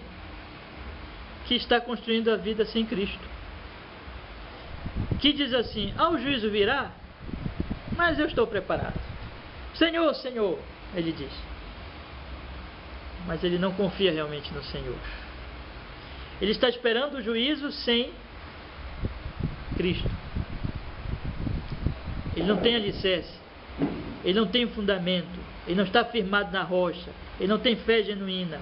que está construindo a vida sem Cristo, que diz assim, o juízo virá, mas eu estou preparado. Senhor, Senhor, ele diz, mas ele não confia realmente no Senhor. Ele está esperando o juízo sem Cristo. Ele não tem alicerce, ele não tem fundamento, ele não está firmado na rocha, ele não tem fé genuína.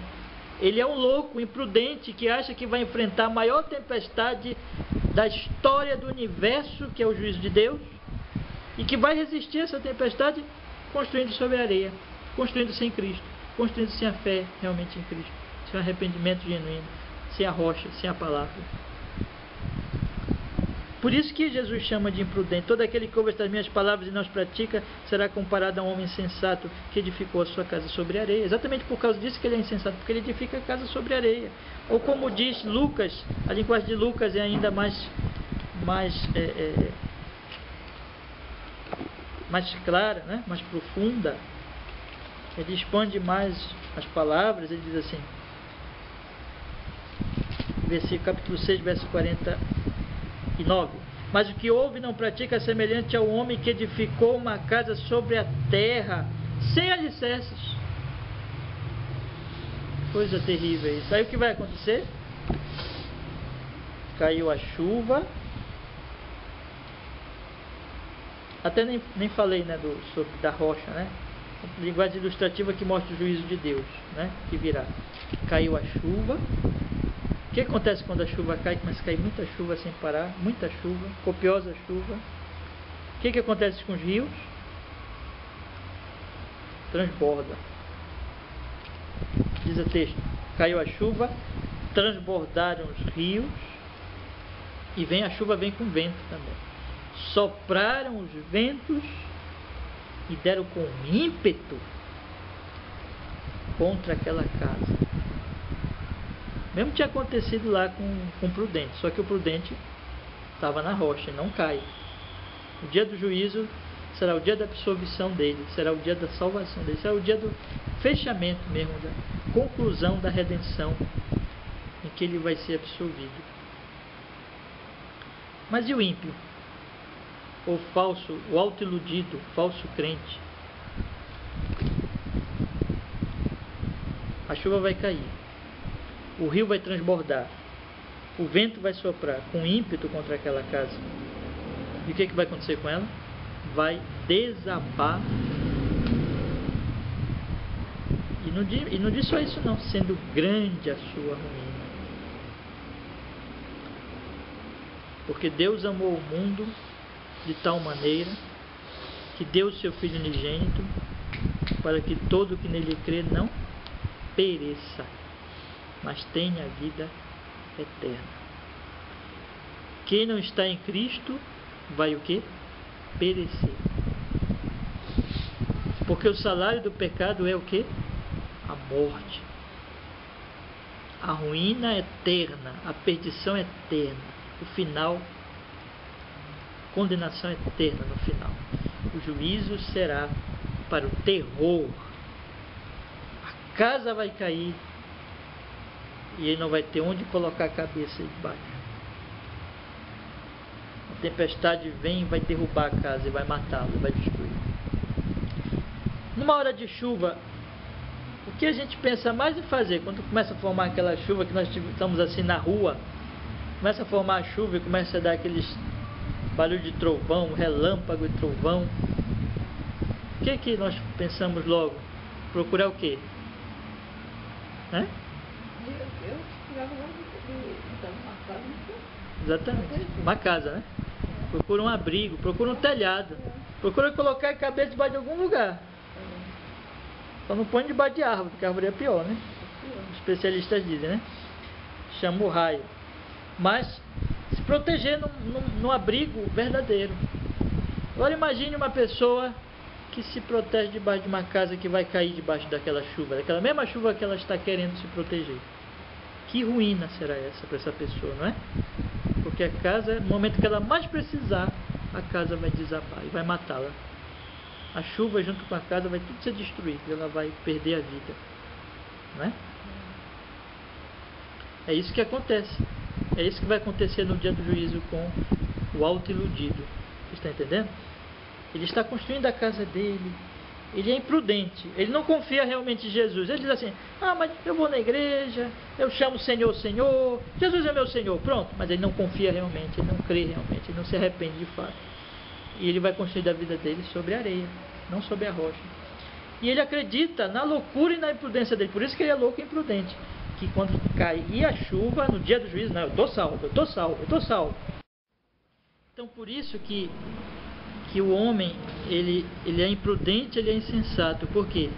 Ele é um louco, imprudente, que acha que vai enfrentar a maior tempestade da história do universo, que é o juízo de Deus, e que vai resistir a essa tempestade construindo sobre a areia, construindo sem Cristo, construindo sem a fé realmente em Cristo, sem o arrependimento genuíno, sem a rocha, sem a palavra. Por isso que Jesus chama de imprudente. Todo aquele que ouve estas minhas palavras e não as pratica será comparado a um homem insensato que edificou a sua casa sobre areia. Exatamente por causa disso que ele é insensato, porque ele edifica a casa sobre areia. Ou como diz Lucas, a linguagem de Lucas é ainda mais clara, né? Mais profunda. Ele expande mais as palavras. Ele diz assim, capítulo 6, verso 49. Mas o que ouve e não pratica é semelhante ao homem que edificou uma casa sobre a terra, sem alicerces. Coisa terrível isso. Aí o que vai acontecer? Caiu a chuva. Até nem falei, né, sobre da rocha, né? Linguagem ilustrativa que mostra o juízo de Deus, né? Que virá. Caiu a chuva. O que acontece quando a chuva cai? Começa a cair muita chuva sem parar, muita chuva, copiosa chuva. O que acontece com os rios? Transborda. Diz o texto, caiu a chuva, transbordaram os rios, e a chuva vem com vento também. Sopraram os ventos e deram com ímpeto contra aquela casa. Mesmo tinha acontecido lá com o prudente, só que o prudente estava na rocha e não cai. O dia do juízo será o dia da absolvição dele, será o dia da salvação dele, será o dia do fechamento mesmo, da conclusão da redenção, em que ele vai ser absolvido. Mas e o ímpio? O falso, o autoiludido, o falso crente? A chuva vai cair, o rio vai transbordar, o vento vai soprar com ímpeto contra aquela casa. E o que vai acontecer com ela? Vai desabar. E não diz só isso não, sendo grande a sua ruína. Porque Deus amou o mundo de tal maneira que deu o seu Filho unigênito para que todo que nele crê não pereça, mas tenha vida eterna. Quem não está em Cristo vai o quê? Perecer. Porque o salário do pecado é o quê? A morte. A ruína eterna, a perdição eterna, o final, condenação eterna no final. O juízo será para o terror. A casa vai cair e ele não vai ter onde colocar a cabeça debaixo. A tempestade vem e vai derrubar a casa e vai matá-lo, vai destruir. Numa hora de chuva, o que a gente pensa mais em fazer quando começa a formar aquela chuva, que nós estamos assim na rua, começa a formar a chuva e começa a dar aqueles barulho de trovão, relâmpago e trovão, o que nós pensamos logo? Procurar o quê? Eu ficava logo então, uma casa. Exatamente, uma casa, né? Procura um abrigo, procura um telhado, procura colocar a cabeça debaixo de algum lugar. Só não põe debaixo de árvore, porque a árvore é pior, né? Os especialistas dizem, né? Chama o raio. Mas se proteger num abrigo verdadeiro. Agora imagine uma pessoa que se protege debaixo de uma casa que vai cair debaixo daquela chuva, daquela mesma chuva que ela está querendo se proteger. Que ruína será essa para essa pessoa, não é? Porque a casa, no momento que ela mais precisar, a casa vai desabar e vai matá-la. A chuva junto com a casa vai tudo ser destruído, ela vai perder a vida, não é? É isso que acontece. É isso que vai acontecer no dia do juízo com o autoiludido. Você está entendendo? Ele está construindo a casa dele. Ele é imprudente. Ele não confia realmente em Jesus. Ele diz assim: mas eu vou na igreja, eu chamo o Senhor, Senhor, Jesus é meu Senhor. Pronto. Mas ele não confia realmente, ele não crê realmente, ele não se arrepende de fato. E ele vai construir a vida dele sobre a areia, não sobre a rocha. E ele acredita na loucura e na imprudência dele. Por isso que ele é louco e imprudente. Que quando cair a chuva, no dia do juízo, não, eu estou salvo, eu estou salvo, eu estou salvo. Então por isso que o homem, ele é imprudente, ele é insensato. Por quê?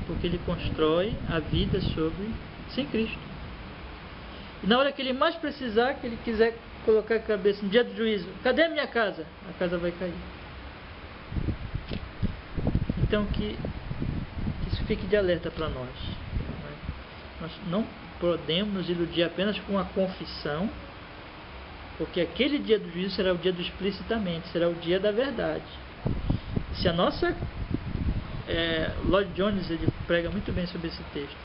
Porque ele constrói a vida sem Cristo. E na hora que ele mais precisar, que ele quiser colocar a cabeça no dia do juízo, cadê a minha casa? A casa vai cair. Então que isso fique de alerta para nós. Nós não podemos nos iludir apenas com a confissão, porque aquele dia do juízo será o dia do explicitamente, será o dia da verdade. Se a nossa... Lloyd Jones, ele prega muito bem sobre esse texto.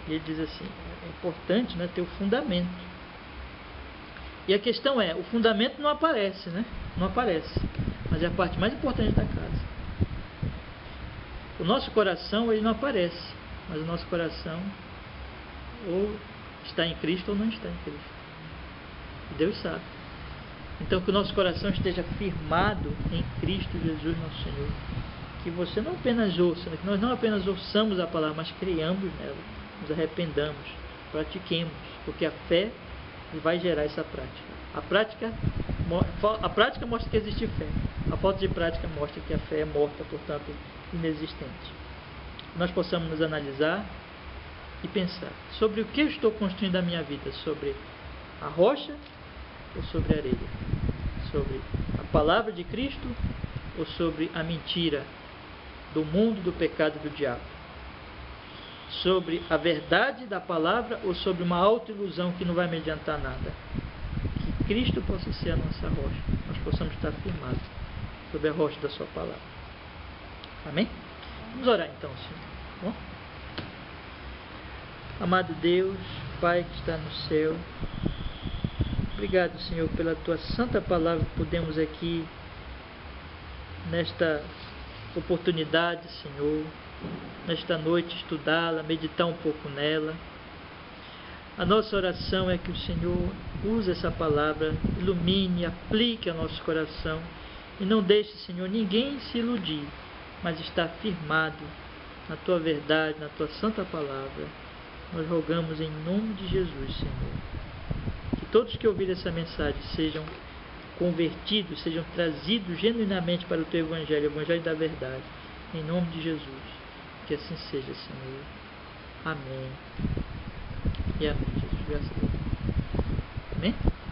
E ele diz assim, é importante, né, ter o fundamento. E a questão é, o fundamento não aparece, né? Não aparece, mas é a parte mais importante da casa. O nosso coração, ele não aparece, mas o nosso coração ou está em Cristo ou não está em Cristo. Deus sabe. Então que o nosso coração esteja firmado em Cristo Jesus nosso Senhor. Que você não apenas ouça, que nós não apenas ouçamos a palavra, mas creiamos nela, nos arrependamos, pratiquemos, porque a fé vai gerar essa prática. A prática mostra que existe fé. A falta de prática mostra que a fé é morta, portanto inexistente. Nós possamos nos analisar e pensar sobre o que eu estou construindo a minha vida, sobre a rocha ou sobre a areia, sobre a palavra de Cristo ou sobre a mentira do mundo, do pecado e do diabo, sobre a verdade da palavra ou sobre uma autoilusão que não vai me adiantar nada. Que Cristo possa ser a nossa rocha, nós possamos estar firmados sobre a rocha da sua palavra. Amém? Vamos orar então, Senhor. Bom? Amado Deus, Pai que está no céu, obrigado, Senhor, pela tua santa palavra que podemos aqui nesta oportunidade, Senhor, nesta noite estudá-la, meditar um pouco nela. A nossa oração é que o Senhor use essa palavra, ilumine, aplique ao nosso coração e não deixe, Senhor, ninguém se iludir, mas estar firmado na tua verdade, na tua santa palavra. Nós rogamos em nome de Jesus, Senhor, que todos que ouvirem essa mensagem sejam convertidos, sejam trazidos genuinamente para o teu evangelho, o evangelho da verdade, em nome de Jesus. Que assim seja, Senhor. Amém. E amém, Jesus. Graças a Deus. Amém?